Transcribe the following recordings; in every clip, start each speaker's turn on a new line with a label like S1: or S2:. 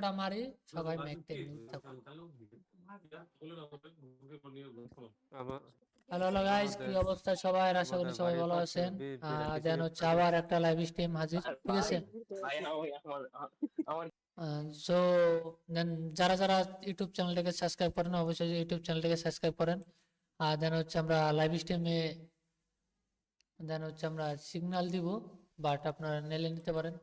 S1: ইন্ট্রোটা মারি, সবাই ম্যাকটে মিউট থাকো। হ্যালো হ্যালো গাইস, কি অবস্থা সবাই? আশা করি সবাই ভালো আছেন। দেন হচ্ছে আবার একটা লাইভ স্ট্রিম হাজির, ঠিক আছে? সো দেন যারা যারা ইউটিউব চ্যানেলটাকে সাবস্ক্রাইব করেন অবশ্যই ইউটিউব চ্যানেলটাকে সাবস্ক্রাইব করেন। আর দেন হচ্ছে আমরা লাইভ স্ট্রিমে দেন হচ্ছে আমরা সিগন্যাল দিব, বাট আপনারা নেলে নিতে পারেন।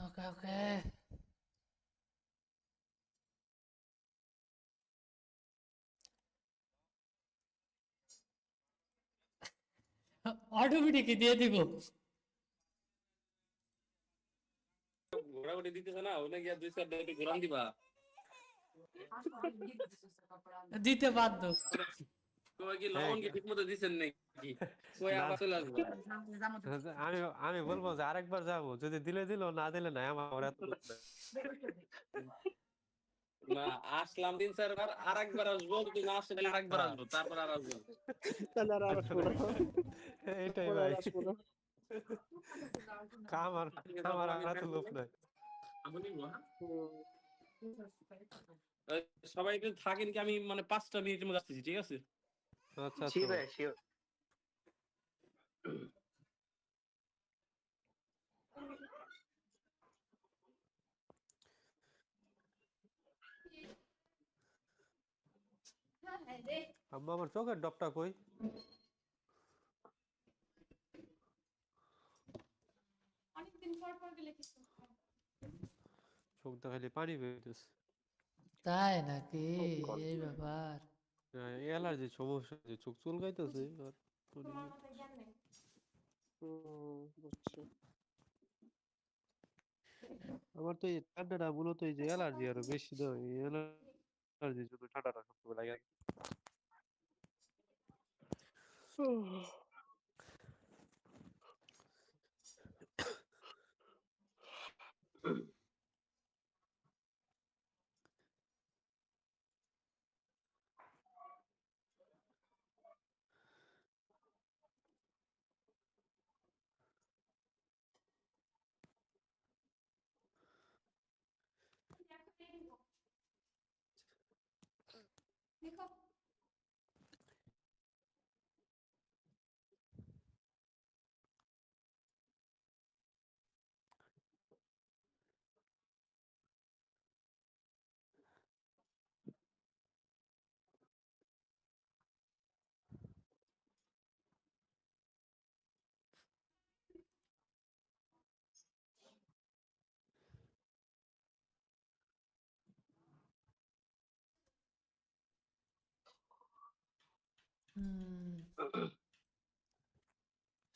S1: ওকে ওকে, অটোমেটিক দিয়ে দিব।
S2: ঘোরাঘুরি দিতেছে না, ওটা গিয়া 2 4 একটু ঘোরান দিবা।
S1: দিতে বাধ্য।
S2: কই কি লবণ কি ঠিকমতো দিছেন নাকি? কই আবার চলে আসবে।
S3: আমি আমি বলবো যে আরেকবার যাবো, যদি দিলে দিল, না দিলে নাই। আমার এত লোভ নাই।
S2: না আসলাম 3 4 বার, আরেকবার আসবো, যদি না আসে তাহলে আরেকবার আসবো, তারপর আর আসবো না।
S4: তাহলে আর আসবো না।
S3: এইটাই
S4: তারপর
S3: ভাই,
S4: আর আসবো না।
S3: আমার এত লোভ নাই।
S2: সবাই একটু থাকেন কি, আমি মানে 5টা মিনিটের মধ্যে আসতেছি, ঠিক আছে?
S3: আচ্ছা
S4: জি
S3: আচ্ছা
S4: ভাই, শিওর।
S3: আম্মা, আমার চোখের ডবটা কই? চোখ দেখাইলে পানি বেরোতেছে।
S1: তাই নাকি? এই ব্যাপার।
S3: অ্যালার্জি সমস্যা, যে চোখ চুলকাইতেছে আর
S4: বুঝছি।
S3: আমার তো এই ঠান্ডাটা মূলত এই যে অ্যালার্জি আরো বেশি, তো এই অ্যালার্জির জন্য ঠান্ডাটা সবসময় লাগে।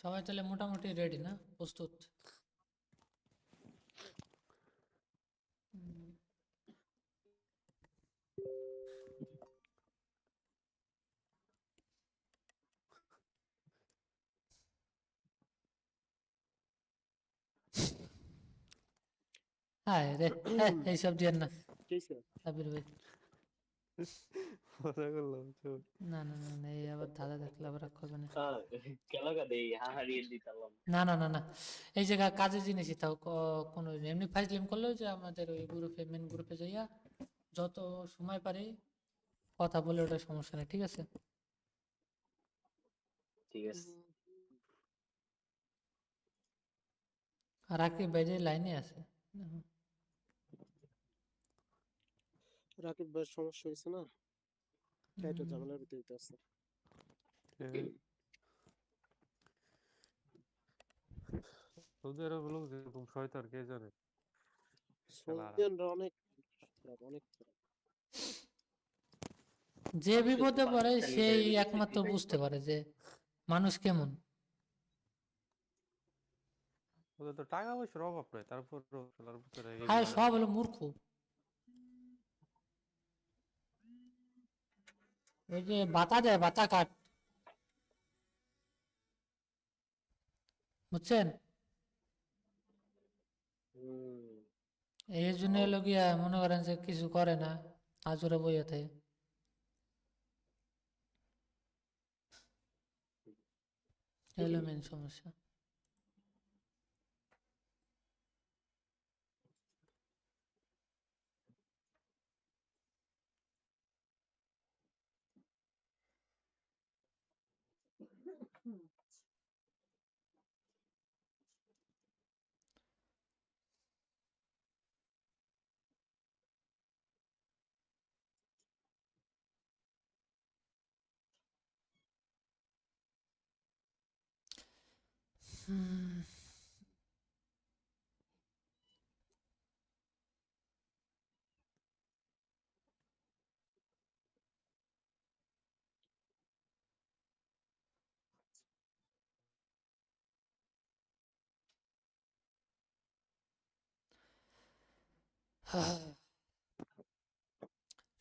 S1: সবাই তাহলে মোটামুটি রেডি না, প্রস্তুত? হায় রে, এইসব দিয়েন না সাবির ভাই।
S3: মজা করলাম তো।
S1: না না না না, এই আবার দাদা দেখলে আবার রাগ করবে না।
S4: কেন
S1: না না না না, এই জায়গা কাজের জিনিসই তাও কোনো এমনি ফাইজলিম করলেও যে আমাদের ওই গ্রুপে, মেন গ্রুপে যাইয়া যত সময় পারি কথা বলে, ওটা সমস্যা নেই, ঠিক আছে?
S4: ঠিক আছে।
S1: আর রাকিব ভাই যে লাইনে আছে।
S4: রাকিব ভাইয়ের সমস্যা হয়েছে না, তাই তো ঝামেলার ভিতরে আছে।
S3: সৌদি আরব লোক যেরকম শয়তান কে জানে।
S4: সৌদিয়ানরা অনেক খারাপ, অনেক খারাপ।
S1: যে বিপদে পড়ে সেই একমাত্র বুঝতে পারে যে মানুষ কেমন।
S3: ওদের তো টাকা পয়সার অভাব নাই, তারপর
S1: আর সব হলো মূর্খ। ওই যে বাতা দেয়, বাতা কাট, বুঝছেন? এই জন্য হলো গিয়া মনে করেন যে কিছু করে না, আজরে বইয়ে থাকে, এলো মেন সমস্যা।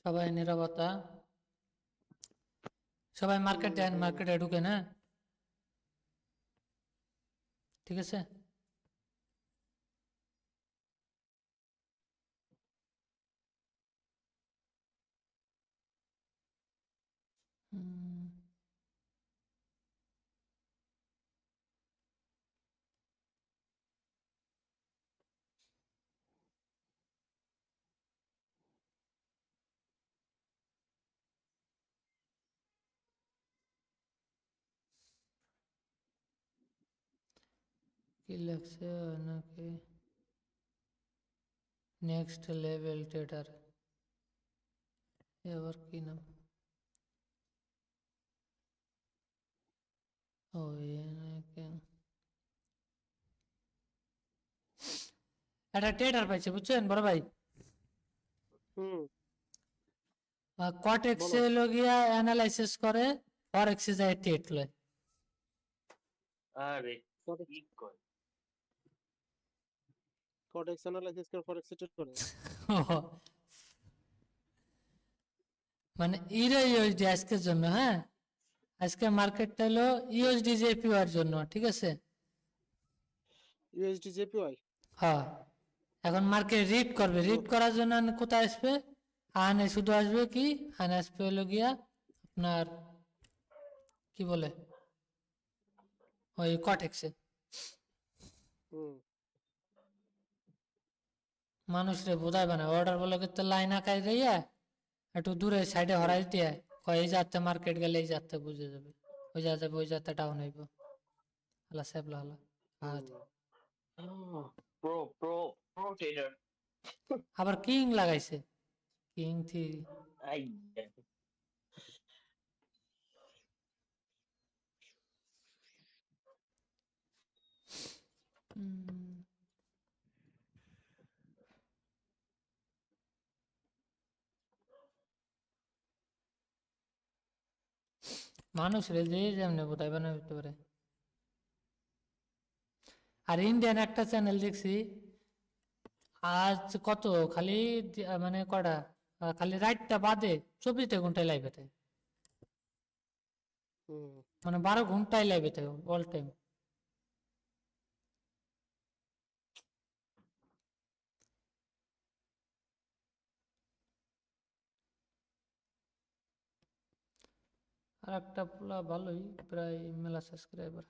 S1: সবাই নিরাপত্তা, সবাই মার্কেট দেন, মার্কেটে ঢুকে না, ঠিক আছে? কি লাগছে নাকি? নেক্সট লেভেল ট্রেডার, এবার কি নাম? ও নাকি একটা ট্রেডার পাইছে, বুঝছেন বড় ভাই?
S4: হুম,
S1: কটেক্সে
S4: বলো।
S1: লগিয়া অ্যানালাইসিস করে, ফরেক্সে যায় ট্রেড লয়।
S2: আরে
S4: Cortex
S2: কি কয়?
S4: Cortex analysis করে forex trade করে।
S1: মানে ইরে ইউএসডি আজকের জন্য, হ্যাঁ, আজকে মার্কেটটা হলো ইউএসডি জেপিওয়ার জন্য, ঠিক আছে?
S4: USD JPY
S1: হ্যাঁ, এখন মার্কেট রিড করবে, রিড করার জন্য কোথায় আসবে? আনে শুধু আসবে কি, আনে আসবে হলো গিয়া আপনার কি বলে, ওই কটেক্সে।
S4: হুম,
S1: মানুষরে বোধায় বানায়, অর্ডার বলে কিন্তু লাইন আঁকাই দিয়া একটু দূরে সাইডে হরাই দিয়ে কয় এই যাতে মার্কেট গেলে এই যাতে বুঝে যাবে, ওই যাতে ওই যাতে ডাউন হইব, আল্লাহ সাহেবলা আল্লাহ।
S2: Pro trader.
S1: আবার কিং লাগাইছে, কিং থ্রি।
S2: আই
S1: মানুষ রে যে যেমনি বোধায় বানায় দিতে পারে। আর ইন্ডিয়ান একটা চ্যানেল দেখছি আজ কত খালি মানে কটা খালি রাতটা বাদে 24 ঘন্টায় লাইভে থাকে,
S4: হুম।
S1: মানে 12 ঘন্টায় লাইভে থাকে অল টাইম। আর একটা পোলা ভালোই, প্রায় মেলা সাবস্ক্রাইবার।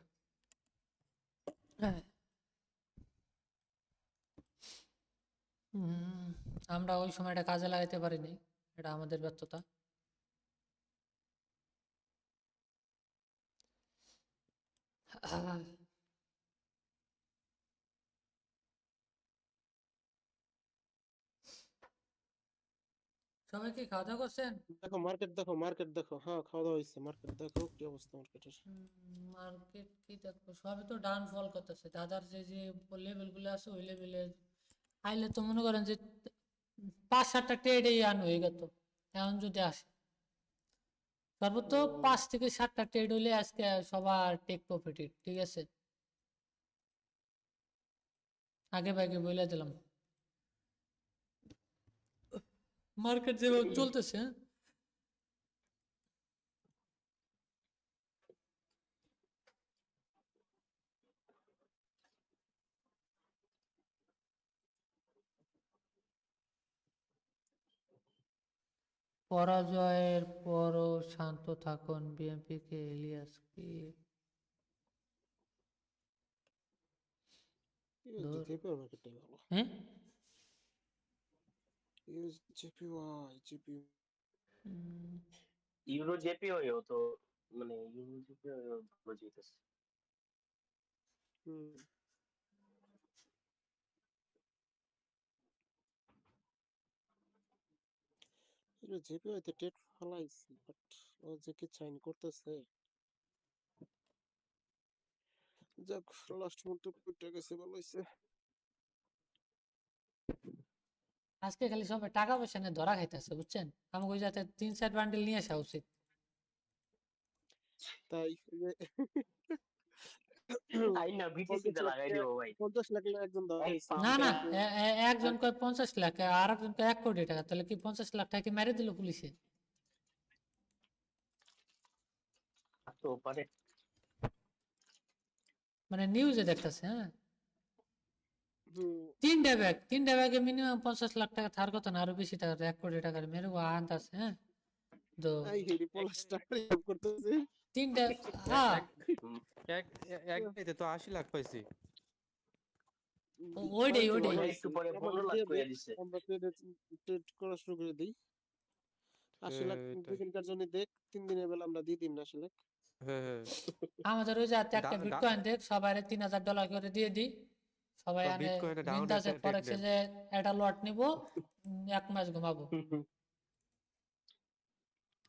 S1: আমরা ওই সময়টা কাজে লাগাইতে পারিনি, এটা আমাদের ব্যর্থতা। সবাই কি খাওয়া দাওয়া করছেন?
S4: মার্কেট দেখো, হ্যাঁ, খাওয়া দাওয়া হয়েছে। মার্কেট দেখো কি অবস্থা মার্কেটের।
S1: মার্কেট কি দেখবো, সবই তো ডাউন ফল করতেছে, দাদার যে যে লেভেল গুলো আছে ওই লেভেলে আইলে তো মনে করেন যে 5-7টা ট্রেডেই আন হয়ে গেত, এখন যদি আসে সর্বোচ্চ 5 থেকে 7টা ট্রেড হইলে আজকে সবার টেক প্রফিটেড, ঠিক আছে? আগে ভাগে বলে দিলাম, মার্কেট যেভাবে চলতেছে পরাজয়ের পরও শান্ত থাকুন, বিএনপিকে ইলিয়াস কি ধুর।
S4: জেপিওয়াই মার্কেটটাই ভালো।
S1: হ্যাঁ
S4: জেপিওয়াই জেপি
S1: উম,
S5: ইউরো জেপিওও তো মানে ইউরো জেপিও ভালো জিতেছে।
S4: হুম জেপিওয়াই তে টেট ফালাইছি বাট ও যে কি চাইনি করতেছে যাক লাস্ট মুহূর্তে কুইটা গেছে ভালো হইছে।
S1: আজকে খালি সবাই টাকা পয়সা নিয়ে ধরা খাইতেছে, বুঝছেন? আমাকে ওই যাতে 3-4 বান্ডিল নিয়ে আসা উচিত।
S4: তাই এই যে
S5: আইনা বিটিসি
S4: 50
S5: তে
S4: লাখ
S5: লাগাই দিব ভাই।
S4: 50 লাখ একজন ধরা
S5: এই
S4: হইছে
S1: না না,
S5: পাম্পে
S1: একজন কয় 50 লাখ আর একজন কয় 1 কোটি টাকা, তাহলে কি 50 লাখ টাকা কি মেরে দিল পুলিশে?
S5: তো পারে।
S1: মানে নিউজে দেখতেছে। হ্যাঁ,
S4: হুম
S1: 3টা ব্যাগে মিনিমাম 50 লাখ টাকা থার কথা না, আরো বেশি টাকা, 1 কোটি টাকার মেরে আন্ত আছে। হ্যাঁ, তো
S4: আই হেরি পলাশটা রিয়াম করতেছে
S1: 3টা
S3: এক এক
S5: হুম,
S3: এক এক গাড়িতে তো 80 লাখ পাইছি।
S1: ওইটাই
S4: তো
S1: ওইটাই
S4: ভালো
S5: ওইটা
S4: হইছে
S5: একটু পরে
S4: আমাদের
S5: 15 লাখ
S4: দিয়ে
S5: কইয়া
S4: দেখ
S5: দিছে।
S4: আমরা ট্রেড করা শুরু করে দিই 80 লাখ
S3: এটাই।
S4: দুদিনকার জন্য দেখ 3 দিনের বেলা আমরা দিয়ে দিন 80 লাখ
S3: হ্যাঁ
S1: আমাদের ওই যাতে একটা বিটকয়েন দেখ, সবাই $3000 করে দিয়ে দিই, সবাই আনে
S3: বিটকয়েনে ডাউন
S1: বিন্দাসে
S3: রেটে
S1: ফরেক্স
S3: দেন।
S1: যে একটা লট নিব, 1 মাস ঘুমাবো।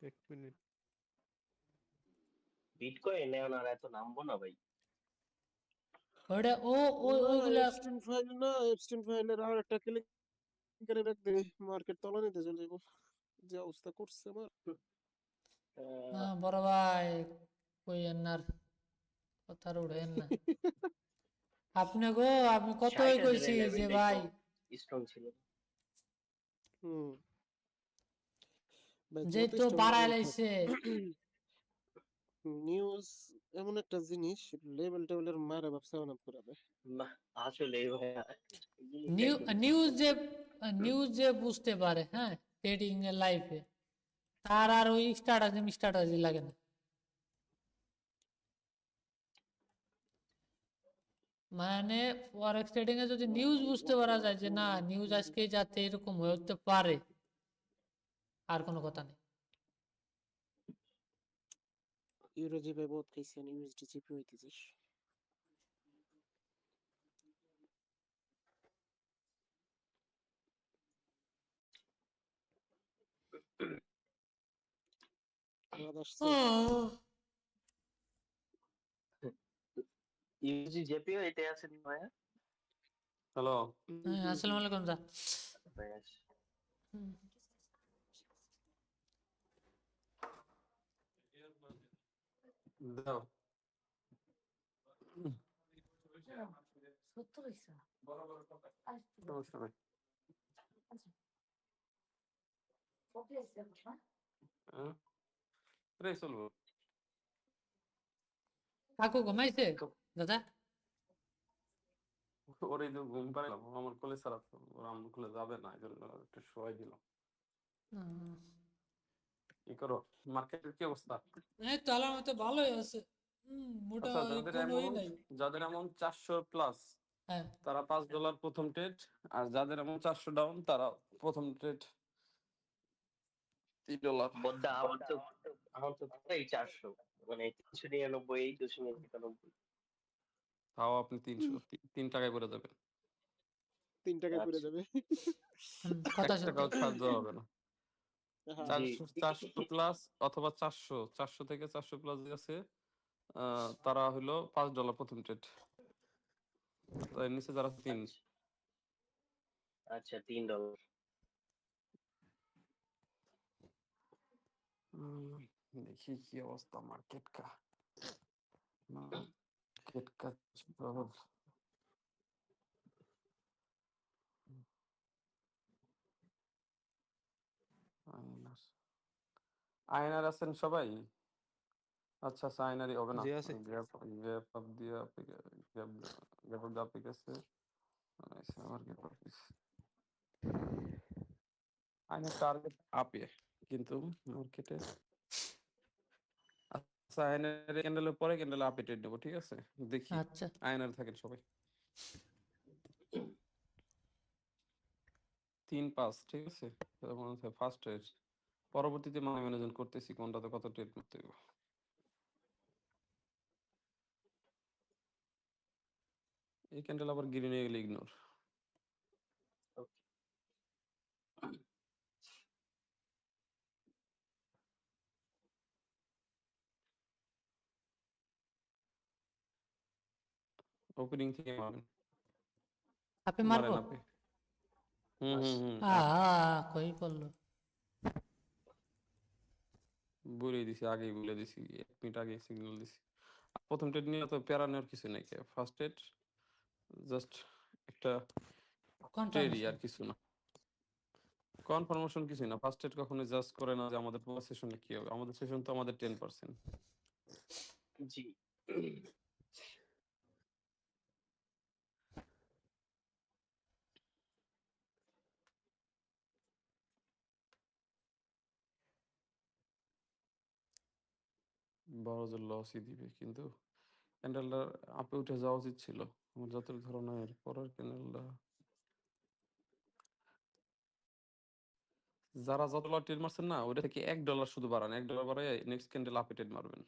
S3: 1 মিনিট।
S5: বিটকয়েন এখন আর এত নামবো না ভাই।
S1: ওইটা
S4: না
S1: ওইগুলা
S4: এপস্টিন ফাইলের আর একটা ক্লিক করে রাখ দে মার্কেট তলানিতে চলে যাবো যে অবস্থা করছে আমার
S1: বড় ভাই কইয়েন না আর, কথা আর উড়াইয়েন না। আপনি গো, আমি কতই
S5: 60
S1: কইছি
S5: হাজারের
S1: যে
S5: লেভেলটাই
S1: ভাই
S5: তো স্ট্রং ছিল।
S4: হুম ভাই
S1: যে
S4: যত
S1: তো
S4: স্ট্রং
S1: বাড়ায়
S4: লেভেল থাক
S1: লাইছে।
S4: নিউজ এমন একটা জিনিস লেভেল টেবিলের মারা ব্যবসা বানাম করে দেয়
S5: না আসলে ভাই এই জিনিসটা
S1: নিউ
S5: একটু
S1: নিউজ
S5: বিশ্বাস
S1: যে
S5: করি।
S1: নিউজ যে বুঝতে পারে, হ্যাঁ, ট্রেডিং এর লাইফে, তার আর ওই স্ট্র্যাটাজি লাগে না। মানে ফরেক্স ট্রেডিং এ যদি নিউজ বুঝতে পারা যায় যে না নিউজ আজকে যাতে এরকম হয়ে উঠতে পারে, আর কোনো কথা নেই।
S4: ইউরো জিপে বহুত খাইছি আমি ইউএসডি জিপে হইতেছিস আওয়াজ আসছে
S5: ইউজি জেপিও এটাই আছে না ভাইয়া?
S3: হ্যালো।
S1: আসসালামু আলাইকুম দা।
S5: ভাইয়া
S1: হুম।
S3: দাও। সমস্যা নাই। হ্যাঁ, এটাই চলবো।
S1: কাকু ঘুমাইছে দাদা?
S3: ওর এই যে ঘুম পাড়াইলাম, ও আমার কোলে ছাড়া তো ওর আম্মু কোলে যাবে না, এই জন্য একটু শোয়াই দিলাম।
S1: হুম।
S3: কি করো? মার্কেটের কি অবস্থা?
S1: এই তো আল্লাহর মতো ভালোই আছে। মোটা
S3: আচ্ছা, যাদের
S1: কোনোই
S3: অ্যামাউন্ট
S1: নাই।
S3: 400 প্লাস
S1: হ্যাঁ,
S3: তারা $5 প্রথম ট্রেড, আর যাদের অ্যামাউন্ট 400 ডাউন তারা প্রথম ট্রেড $3।
S5: বদ্দা আমার তো পুরাই 400 মানে 399 299।
S3: তাও আপনি 3 টাকায় করে যাবেন।
S4: 3 টাকায় পড়ে
S5: আচ্ছা
S4: যাবে
S1: কথা
S3: 1
S1: সত্য।
S3: টাকাও ছাড় দেওয়া হবে না।
S4: হ্যাঁ
S5: জি
S3: 400 প্লাস অথবা 400 থেকে 400 প্লাস আছে, তারা হলো $5 প্রথম ট্রেড, তার নিচে যারা 3।
S5: আচ্ছা আচ্ছা $3
S3: দেখি কি অবস্থা মার্কেট কা। মার্কেট কা আয়নার আয়নার আছেন সবাই? আচ্ছা আচ্ছা, আয়নারই হবে না,
S6: জি আছে।
S3: গ্যাপ গ্যাপ আপ দিয়ে গ্যাপ গ্যাপ আপ দিয়ে গেছে, আমার গ্যাপ আপ আয়নার টার্গেট আপে কিন্তু মার্কেটে আচ্ছা আয়নার ক্যান্ডেলের পরে ক্যান্ডেল আপে ট্রেড নেবো, ঠিক আছে? দেখি
S1: আচ্ছা
S3: আয়নার থাকেন সবাই। 3-5, ঠিক আছে? ফার্স্ট ট্রেড, পরবর্তীতে মানি ম্যানেজমেন্ট করতেছি কোনটাতে কত ট্রেড করতে হবে। এই ক্যান্ডেল আবার গ্রিন হয়ে গেলে ইগনোর। ওপেনিং থেকে মারেন,
S1: আপে
S3: মারেন
S1: মারবো।
S3: আপে। হুম
S1: কই পড়লো?
S3: বলে দিছি, আগেই বলে দিছি, 1 মিনিট আগে সিগন্যাল দিছি। প্রথম ট্রেড নিয়ে তো প্যারা নেওয়ার কিছু নেই, ফার্স্ট ট্রেড জাস্ট একটা ট্রেডই,
S1: কনফার্মেশন।
S3: আর কিছু না। কনফার্মেশন কিছুই না, ফার্স্ট ট্রেড কখনো জাজ করে না যে আমাদের পুরো সেশনে কি হবে। আমাদের সেশন তো আমাদের 10%।
S5: জি।
S3: বড় জোর লসই দিবে, কিন্তু ক্যান্ডেলটা আপে উঠে যাওয়া উচিত ছিল আমার যত ধরনের পরের ক্যান্ডেলটা। যারা যত লট ট্রেড মারছেন না, ওটা থেকে $1 শুধু বাড়ান, $1 বাড়ায় নেক্সট ক্যান্ডেল আপে ট্রেড মারবেন।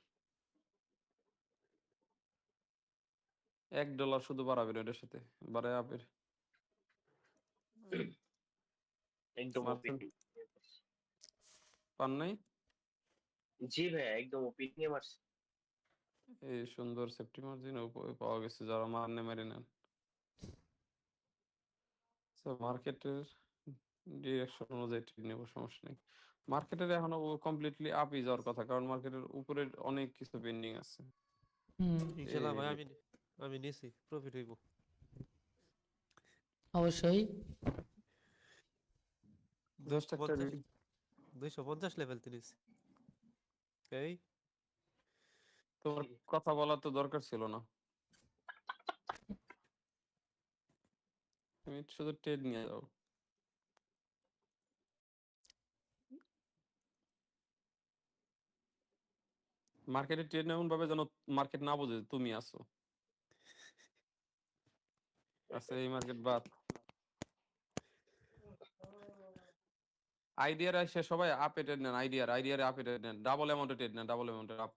S3: $1 শুধু বাড়াবেন ওটার সাথে, বাড়ায় আপের
S5: একদম
S3: মারছেন।
S5: ওপিনিয়ন।
S3: পান নাই?
S5: জি ভাইয়া, একদম ওপিনিয়ন মারছি।
S3: এই সুন্দর সেফটি মার্জিন পাওয়া গেছে, যারা মারনে মেরে নেন। মার্কেটের ডিরেকশন অনুযায়ী ট্রেড নেবো, সমস্যা নেই। মার্কেটের এখনো কমপ্লিটলি আপই যাওয়ার কথা, কারণ মার্কেটের উপরে অনেক কিছু পেন্ডিং আছে।
S6: ইনশাল্লাহ ভাই,
S3: এই
S6: আমি নিছি, প্রফিট হইব।
S1: অবশ্যই।
S3: জাস্ট একটা
S6: 250 লেভেল তিরিশ। এই
S3: তোমার কথা বলার তো দরকার ছিল না, তুমি শুধু ট্রেড নিয়ে যাও। মার্কেটে ট্রেড এমন ভাবে যেন মার্কেট না বোঝে যে তুমি আছো। আচ্ছা এই মার্কেট বাদ, আইডিয়ার আসে সবাই আপে ট্রেড নেন, আইডিয়ার আপে ট্রেড নেন, ডাবল অ্যামাউন্টে ট্রেড নেন, ডাবল অ্যামাউন্টের আপ।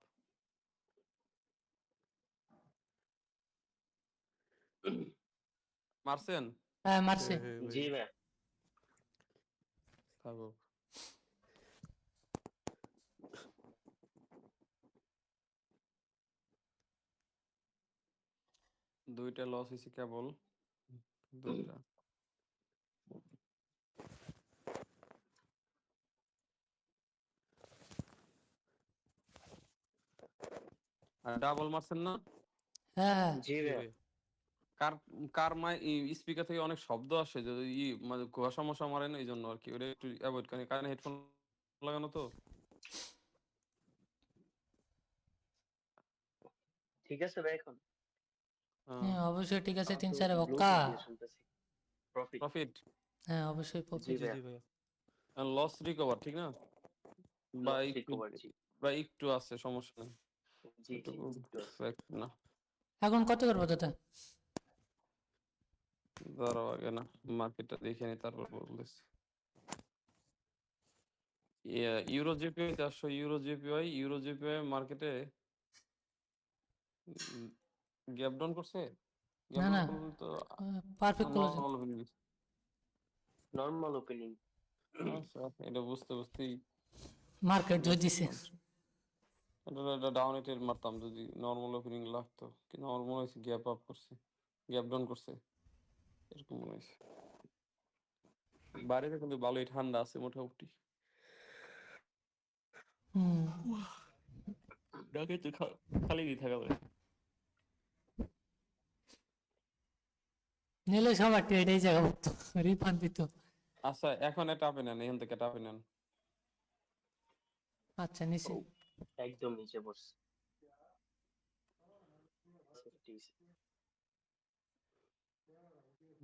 S3: মারছেন?
S1: হ্যাঁ মারছে।
S5: জি ভাইয়া।
S3: থাকুক। দুইটা লস হয়েছে কেবল, দুইটা। আর ডাবল মারছেন না?
S1: হ্যাঁ
S5: জি
S6: জি
S5: ভাইয়া।
S6: ভাই।
S3: কার কার স্পিকার থেকে অনেক শব্দ আসে, যদি মানে কুয়াশা মশা মারেন এই জন্য আর কি, ওটা একটু অ্যাভয়েড করেন। কারণ হেডফোন লাগানো তো।
S5: ঠিক আছে ভাই এখন?
S1: হ্যাঁ অবশ্যই ঠিক আছে।
S5: আমার
S1: তিন
S5: তো
S1: চারে বক্কা।
S5: ব্লুটুথ দিয়ে শুনতেছি। প্রফিট।
S3: প্রফিট,
S1: হ্যাঁ অবশ্যই
S5: জি
S1: প্রফিট।
S6: জি
S5: ভাইয়া।
S6: জি ভাইয়া।
S3: লস রিকভার, ঠিক না? বা
S5: লস
S3: একটু,
S5: রিকভার। জি
S3: একটু আছে, সমস্যা নেই,
S5: জি জি।
S3: এটুকু
S5: একটু আছে।
S3: fact না।
S1: এখন কত করবো দাদা?
S3: ধরো আগে না মার্কেটটা দেখে নি, তারপর বলতেছি। ইউরো জিপিআই 400, ইউরো জিপিআই মার্কেটে গ্যাপ ডাউন করছে। গ্যাপ
S1: না
S3: ডাউন
S1: না,
S3: করলে তো
S1: perfect closing.
S3: Normal opening.
S5: Normal opening.
S3: আচ্ছা এটা বুঝতে বুঝতেই
S1: মার্কেট জয় দিছে।
S3: এটা ডাউন এটের মারতাম যদি নর্মাল ওপেনিং লাগতো, কিন্তু আমার মনে হয়েছে গ্যাপ আপ করছে, গ্যাপ ডাউন করছে, এরকম মনে হয়েছে। বাইরে কিন্তু ভালোই ঠান্ডা আছে মোটামুটি।
S1: হুম।
S3: ঢাকায় তো খালি থাকা যায়।
S1: নিলে সবার ট্রেডেই জায়গা মতো রিফান্ড দিত।
S3: আচ্ছা এখন এটা আপে নেন, এখান থেকে আপে নেন।
S1: আচ্ছা নিছি।
S5: একদম নিচে পড়ছে।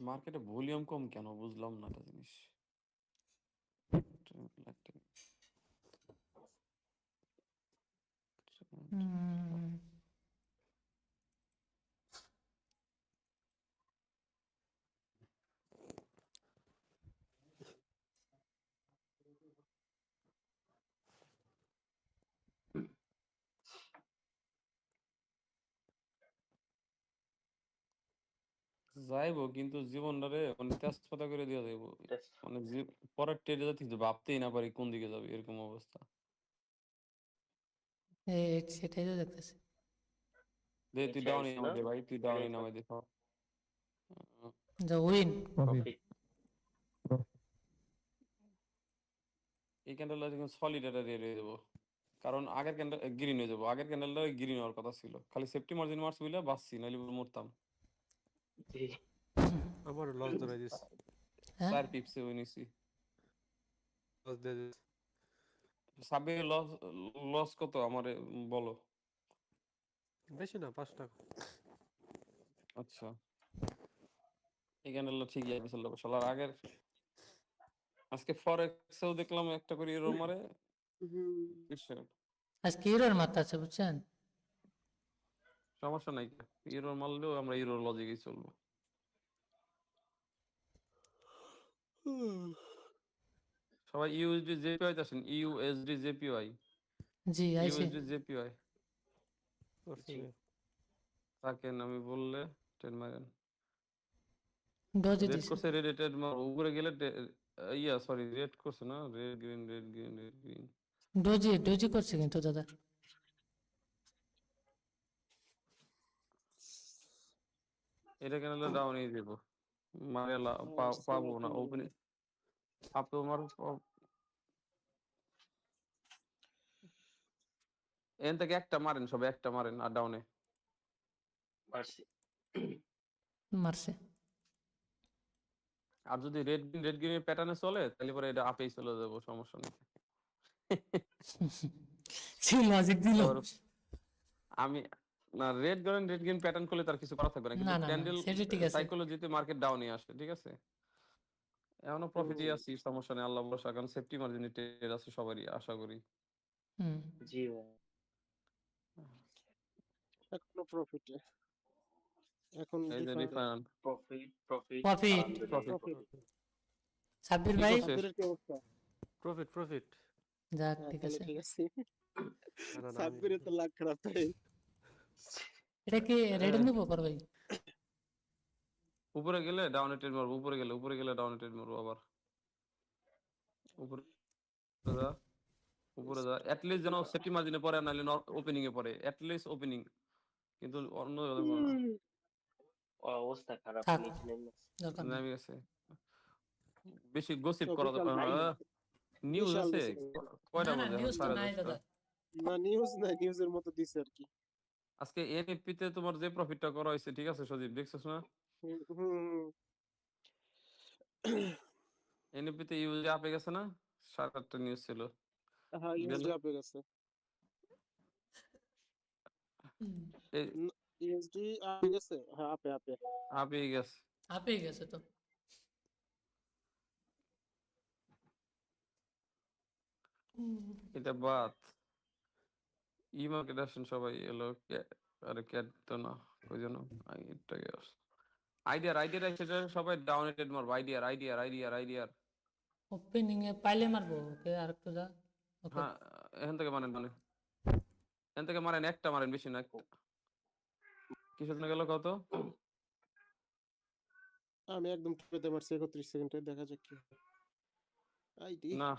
S3: মার্কেটে ভলিউম কম কেন বুঝলাম না একটা জিনিস। যাইবো কিন্তু জীবনটারে মানে তেজপাতা করে দেওয়া যাইবো মানে পরের ট্রেডে যাতে কিছু ভাবতেই না পারি কোন দিকে যাবে এরকম অবস্থা।
S1: সেটাই তো দেখতেছি।
S3: দে তুই
S5: এইচআর
S3: ডাউনে
S5: না
S3: নামাই দে ভাই, তুই ডাউনে
S5: এটাই তো
S3: নামাই দে সব।
S1: যা উইন।
S5: প্রফিট।
S3: এই ক্যান্ডেলটা যখন সলিড এটা রেড হয়ে যাবো, কারণ আগের ক্যান্ডেল গ্রিন হয়ে যাবো, আগের ক্যান্ডেলটা গ্রিন হওয়ার কথা ছিল, খালি সেফটি মার্জিন মার্চ বুঝলে বাঁচছি, নাহলে মরতাম।
S5: জি
S6: আমার লস ধরে দিস,
S1: হ্যাঁ
S3: 4 পিপসে ওই নিছি।
S6: লস দিয়ে দিস।
S3: সাবে লস, লস কত আমারে বলো।
S6: বেশি না, 5 টাকা।
S3: আচ্ছা এই ক্যান্ডেলটা ঠিকই আছে চলবে শালার আগের। আজকে ফরেক্সেও দেখলাম একটা করে এরর মারে। কিসের?
S1: আজকে হিরোর মাথা আছে বুঝছেন।
S3: সমস্যা নাই, এরর মারলেও আমরা এরর লজিকই চলবো। সবাই ইউএসডি জেপিআই আসেন, ইউএসডি জেপিআই,
S1: জি আইছে।
S3: ইউএসডি জেপিআই
S6: করছি
S5: জি
S6: রে।
S3: থাকেন আমি বললে টেন মারেন।
S1: ডোজে
S3: রেড
S1: দিছে।
S3: করছে, রেড রেড মার উপরে গেলে ইয়া সরি রেড করছে না, red green red green red green.
S1: Doji করছে কিন্তু দাদা।
S3: এটা কেন ডাউন এই দেবো মানে পাবো না ওপেনিং আপ তোমার। এখান থেকে একটা মারেন, সবে একটা মারেন আর ডাউনে।
S5: মারছি।
S1: মারছে।
S3: আর যদি রেড গ্রিনের প্যাটার্নে চলে তাহলে পরে এটা আপেই চলে যাবো, সমস্যা নেই।
S1: সে লজিক দিল।
S3: আবার আমি না রেড গ্রিন প্যাটার্ন করলে তার কিছু করা থাকবে না,
S1: না
S3: কিন্তু
S1: না না
S3: ক্যান্ডেল
S1: সেটা ঠিক আছে।
S3: সাইকোলজিতে মার্কেট ডাউনে আসে, ঠিক আছে। এখনো প্রফিটই আছি, সমস্যা নেই, আল্লাহ ভরসা, কারণ সেফটি মার্জিনে ট্রেড আছে সবারই আশা করি।
S1: হুম
S5: জি ভাই
S4: এখনো প্রফিটে, এখন
S3: এই যে
S4: different
S3: refine
S5: profit profit
S1: Profit.
S5: আলহামদুলিল্লাহ।
S3: Profit
S4: profit.
S1: সাব্বির
S3: কি
S1: ভাই
S3: করছিস?
S4: সাব্বিরের কি অবস্থা?
S6: Profit profit.
S1: যাক
S4: হ্যাঁ
S1: ঠিক
S4: তাহলে
S1: আছে।
S4: ঠিক আছে।
S6: না না না, আমি
S4: সাব্বিরের তো লাখ খারাপ তাই।
S1: এটা কি রেডি নিব পর ভাই?
S3: উপরে গেলে ডাউনে ট্রেড মারবো, উপরে গেলে ডাউনে ট্রেড মারবো আবার। উপরে যা, উপরে যা, অ্যাট লিস্ট যেন সেফটি মার্জিনে পড়ে, নাহলে ওপেনিং এ পড়ে, অ্যাট লিস্ট ওপেনিং, কিন্তু অন্য পড়ে না।
S5: অবস্থা খারাপ,
S1: থাক
S5: নিচে নেমে
S1: দরকার নেই।
S3: নেমে গেছে, বেশি গসিপ
S4: তো
S3: করা
S4: বিশাল
S3: দরকার
S4: ভাই,
S3: না। নিউজ
S4: বিশাল
S3: আছে
S4: দিছে।
S3: কয়টা
S1: না না
S3: বাজে এখন?
S1: নিউজ তো নাই
S3: 10:30।
S1: দাদা।
S4: না নিউজ না, নিউজের মতো দিছে আর কি।
S3: আজকে এনএফপি তে তোমার যে প্রফিটটা করা হয়েছে, ঠিক আছে সজীব, দেখছস না?
S4: হুম, হুম।
S3: এনএফপি তে ইউজে আপে গেছে না, 7:30 নিউজ ছিল।
S4: হ্যাঁ
S3: গেল
S4: ইউএসডি আপে গেছে।
S3: এই
S4: ইউএসডি আপে গেছে, হ্যাঁ আপে আপে।
S3: আপে গেছে।
S1: আপেই গেছে তো।
S3: এটা বাদ ই মার্কেট আসেন সবাই এলো। আরে ক্যাট তো না, ওই জন্য এটা গেছে। আইডিয়ার সেটা সবাই ডাউনে ট্রেড মারবো, আইডিয়ার।
S1: ওপেনিং এ পাইলে মারবো। ওকে আর একটু যা। ওকে
S3: হ্যাঁ এখান থেকে মারেন, এখান থেকে মারেন, একটা মারেন, বেশি না একটা। কিসের জন্য গেল কত?
S4: আমি একদম পেতে পারছি 31 সেকেন্ডে, দেখা যাক কি হয়। আইডি
S3: না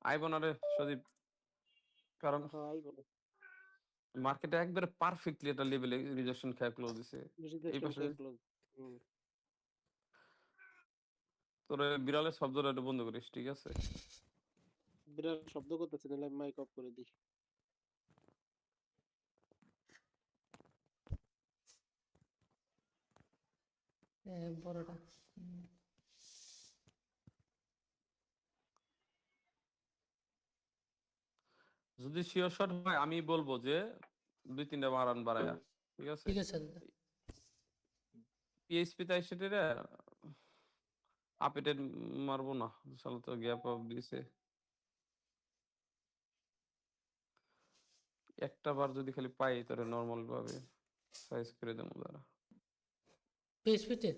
S3: আইব না রে সজীব, কারণ
S4: হ্যাঁ বলো।
S3: মার্কেটে একবারে পারফেক্টলি একটা লেভেলে রিজেকশন খেয়ে ক্লোজ দিছে। এই
S4: রিজেকশন
S3: পাশে
S4: ক্লোজ।
S3: তোর বিড়ালের শব্দটা একটু বন্ধ করিস, ঠিক আছে?
S4: বিরাট শব্দ করতেছে, নাহলে আমি মাইক অফ করে দিই।
S1: বড়টা।
S3: যদি শিওর শট হয় আমি বলবো যে 2-3টা মারান বাড়ায়া, ঠিক আছে?
S1: ঠিক আছে দাদা।
S3: পিএইচপি তাই সেটা আপডেট মারবো না, শালা তো গ্যাপ আপ দিছে। একটা বার যদি খালি পাই তাহলে নরমাল ভাবে সাইজ করে দেবো দাঁড়া।
S1: পিএসপিতে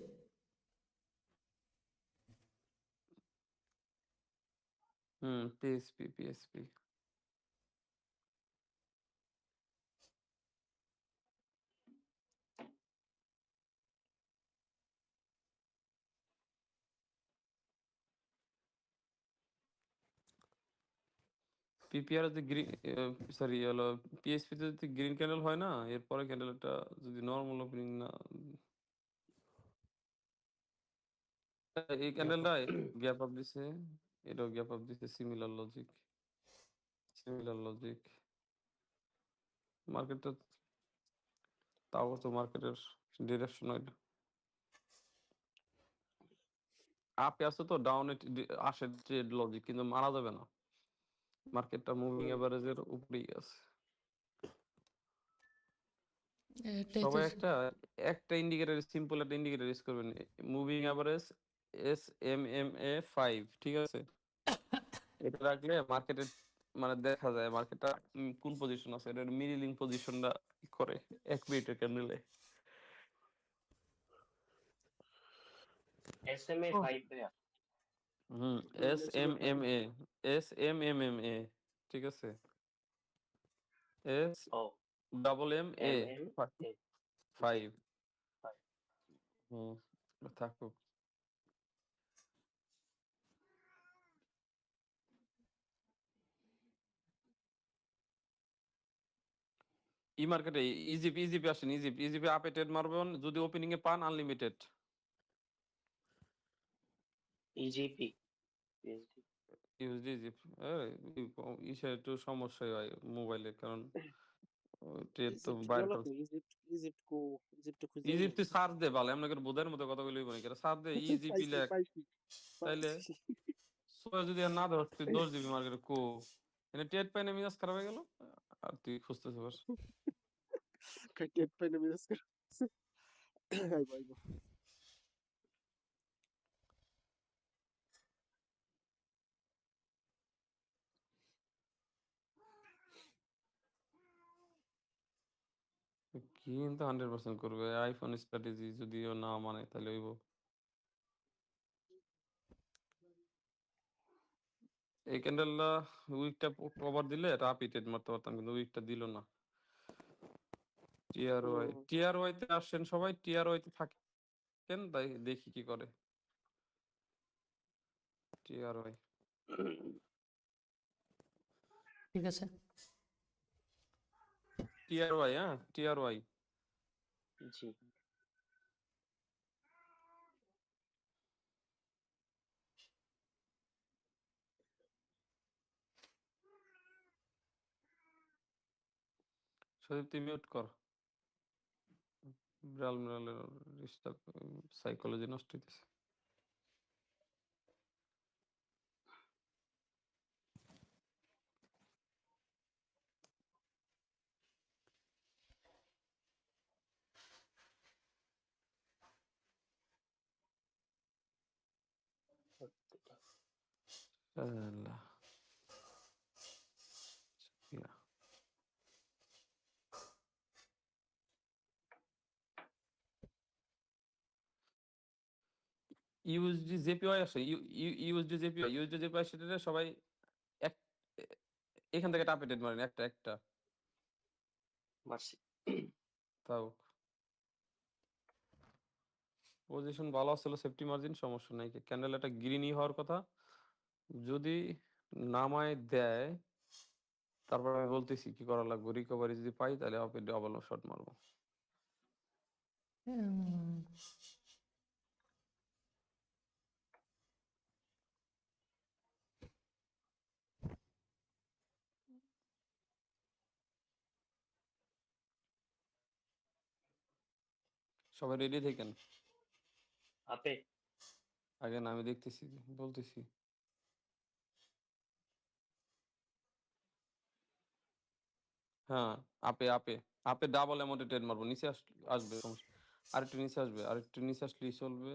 S3: পিএসপি পিপিআর যদি গ্রিন, সরি হলো পিএসপি তে যদি গ্রিন ক্যান্ডেল হয় না, এরপরে ক্যান্ডেলটা যদি নরমাল ওপেনিং না, এই ক্যান্ডেলটা গ্যাপ আপ দিছে, এটাও গ্যাপ আপ দিছে, সিমিলার লজিক, সিমিলার লজিক। মার্কেটটা তাও তো মার্কেটের ডিরেকশন এটা আপে আছে তো, ডাউনে আসে ট্রেড লজিক, কিন্তু মারা যাবে না, মার্কেটটা মুভিং এভারেজের উপরেই আছে।
S1: এটাই তো
S3: সবাই একটা একটা ইন্ডিকেটর, সিম্পল একটা ইন্ডিকেটর ইউজ করবেন, মুভিং এভারেজ SMA 5, ঠিক আছে? এটা রাখলে মার্কেটের মানে দেখা যায় মার্কেটটা কোন পজিশন আছে, এটার মিডলিং পজিশনটা করে 1 মিনিটের ক্যান্ডেলে।
S5: SMA 5 রে
S3: হুম,
S4: SMA
S3: SMMA, ঠিক আছে? S
S5: O
S3: double MA
S5: MMA
S3: 5। হুম, থাকুক। ই মার্কেটে ইজিপি আসেন, ইজিপি আপে ট্রেড মারবেন যদি ওপেনিং এ পান, আনলিমিটেড।
S5: EGP
S3: ইউএসডি ইজিপি ইসে একটু সমস্যা হয় মোবাইলে, কারণ ট্রেড তো
S4: ইজিপ্ট
S3: বাইরে
S4: গেল
S3: করা।
S4: তো ইজিপ্ট খুঁজে
S3: ইজিপ্ট সার্চ দে ভালো, এমন করে বোধের মতো কথা বলবি না, সার্চ দে ইজিপি
S4: পাইছি
S3: লেখ,
S4: পাইছি
S3: তাইলে
S4: পাইছি
S3: সোয়া যদি আর না ধর, তুই 10 জিবি মার্কেটে কো এনে ট্রেড পাই না, মিজাজ খারাপ হয়ে গেল, আর তুই খুঁজতেছ পারস।
S4: টেট পাইনে মেজাজ করে আইবো আইবো
S3: কিন্তু 100% করবে আইফোন স্ট্র্যাটেজি, যদিও না মানে তাহলে হইব। এই ক্যান্ডেলটা উইকটা কভার দিলে এটা আপি ট্রেড মারতে পারতাম, কিন্তু উইকটা দিল না। টিআরওয়াই তে আসছেন সবাই, টিআরওয়াই তে থাকেন, তাই দেখি কি করে টিআরওয়াই।
S1: ঠিক আছে।
S3: টিআরওয়াই, হ্যাঁ টিআরওয়াই।
S5: জি
S3: সদীপ তুই মিউট কর, বিড়াল মিড়ালের ডিস্টার্ব, সাইকোলজি নষ্ট হইতেছে। আল্লাহ, ইয়া। ইউএসডি জেপিওয়াই আসে, ইউএসডি জেপিওয়াই সেটা সবাই এক এখান থেকে টার্গেট মারেন একটা একটা,
S5: মারছি
S3: তাও পজিশন ভালো আসলে সেফটি মার্জিন সমস্যা নাই, ক্যান্ডেল একটা গ্রিনই হওয়ার কথা, যদি নামায় দেয় তারপর আমি বলতেছি কি করা লাগবে, রিকভারি যদি পাই তাহলে আপনি ডাবল শট মারবো।
S1: উম,
S3: সবাই রেডি থাকেন,
S5: আপে
S3: আগে না আমি দেখতেছি বলতেছি। হ্যাঁ, আপে আপে আপে ডাবল অ্যামাউন্টে ট্রেড মারবো, নিচে আসবে সমস্যা, আরেকটু নিচে আসবে, আরেকটু নিচে আসলেই চলবে,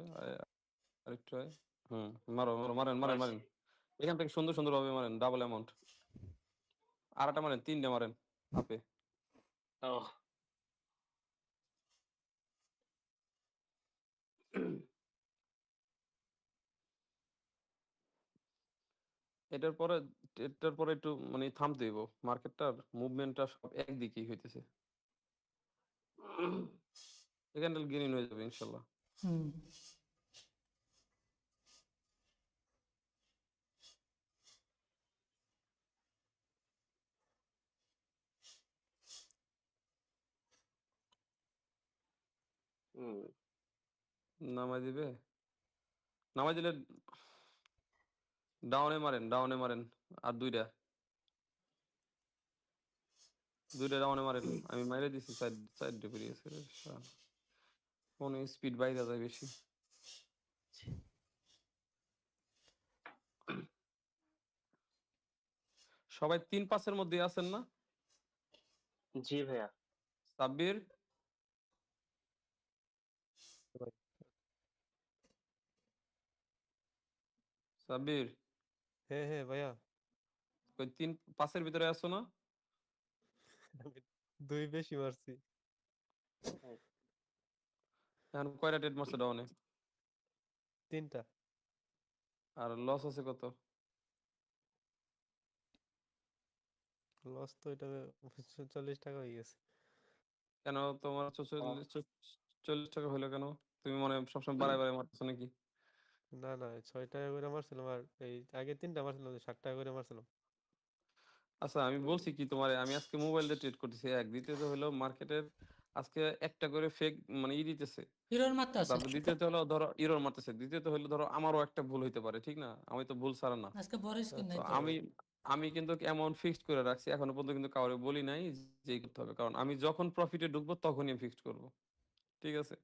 S3: আরেকটু হয়। মারো মারো, মারেন মারেন
S5: মারছি
S3: মারেন, এখান থেকে সুন্দর সুন্দর ভাবে মারেন, ডাবল অ্যামাউন্ট, আর একটা মারেন, 3টে মারেন আপে।
S5: ও
S3: এটার পরে একটু মানে থামতে দিব, মার্কেটটার মুভমেন্টটা সব একদিকেই হইতেছে, এখানটা গ্রিন হয়ে যাবে ইনশাল্লাহ।
S1: হুম।
S5: হুম
S3: নামাই দিবে, নামাই দিলে ডাউনে মারেন আর দুইটা ডাউনে মারেন। আমি মাইরে দিছি, সাইড সাইড ঢুকে দিয়েছে রে শালা। কোন স্পিড বাইরে যায় বেশি। সবাই 3-5 এর মধ্যে আছেন না?
S5: জি ভাইয়া।
S3: সাব্বির, সাব্বির
S6: হ্যাঁ হ্যাঁ ভাইয়া,
S3: ওই 3-5 এর ভিতরে আছো না?
S6: আমি 2 বেশি মারছি।
S3: এখন কয়টা ট্রেড মারছো ডাউনে?
S6: 3টা।
S3: আর লস আছে কত?
S6: লস তো এটা 40 টাকা হয়ে গেছে।
S3: কেন তোমার 40 টাকা হলো কেন? তুমি মনে হয় সবসময় বাড়ায় বাড়ায় মারতেছো নাকি?
S6: না না, 6 টাকা করে মারছিলাম, আর এই আগে 3টা মারছিলাম, 60 টাকা করে মারছিলাম।
S3: আচ্ছা আমি বলছি কি তোমারে, আমি আজকে মোবাইল দিয়ে ট্রেড করতেছি এক, দ্বিতীয়ত হলো মার্কেটের আজকে একটা করে ফেক মানে দিতেছে।
S1: হিরোর মাত্রা আছে
S3: তারপর দ্বিতীয়ত হলো ধরো ইরর মারতেছে, দ্বিতীয়ত হলো ধরো আমারও একটা ভুল হইতে পারে, ঠিক না? আমি তো ভুল ছাড়া না।
S1: আজকে বড় স্ক্রিন
S3: তো
S1: নাই তো।
S3: আমি আমি কিন্তু অ্যামাউন্ট ফিক্সড করে রাখছি, এখনো পর্যন্ত কিন্তু কাউরে বলি নাই যে এই করতে হবে, কারণ আমি যখন প্রফিটে ঢুকবো তখনই আমি ফিক্সড করব, ঠিক আছে?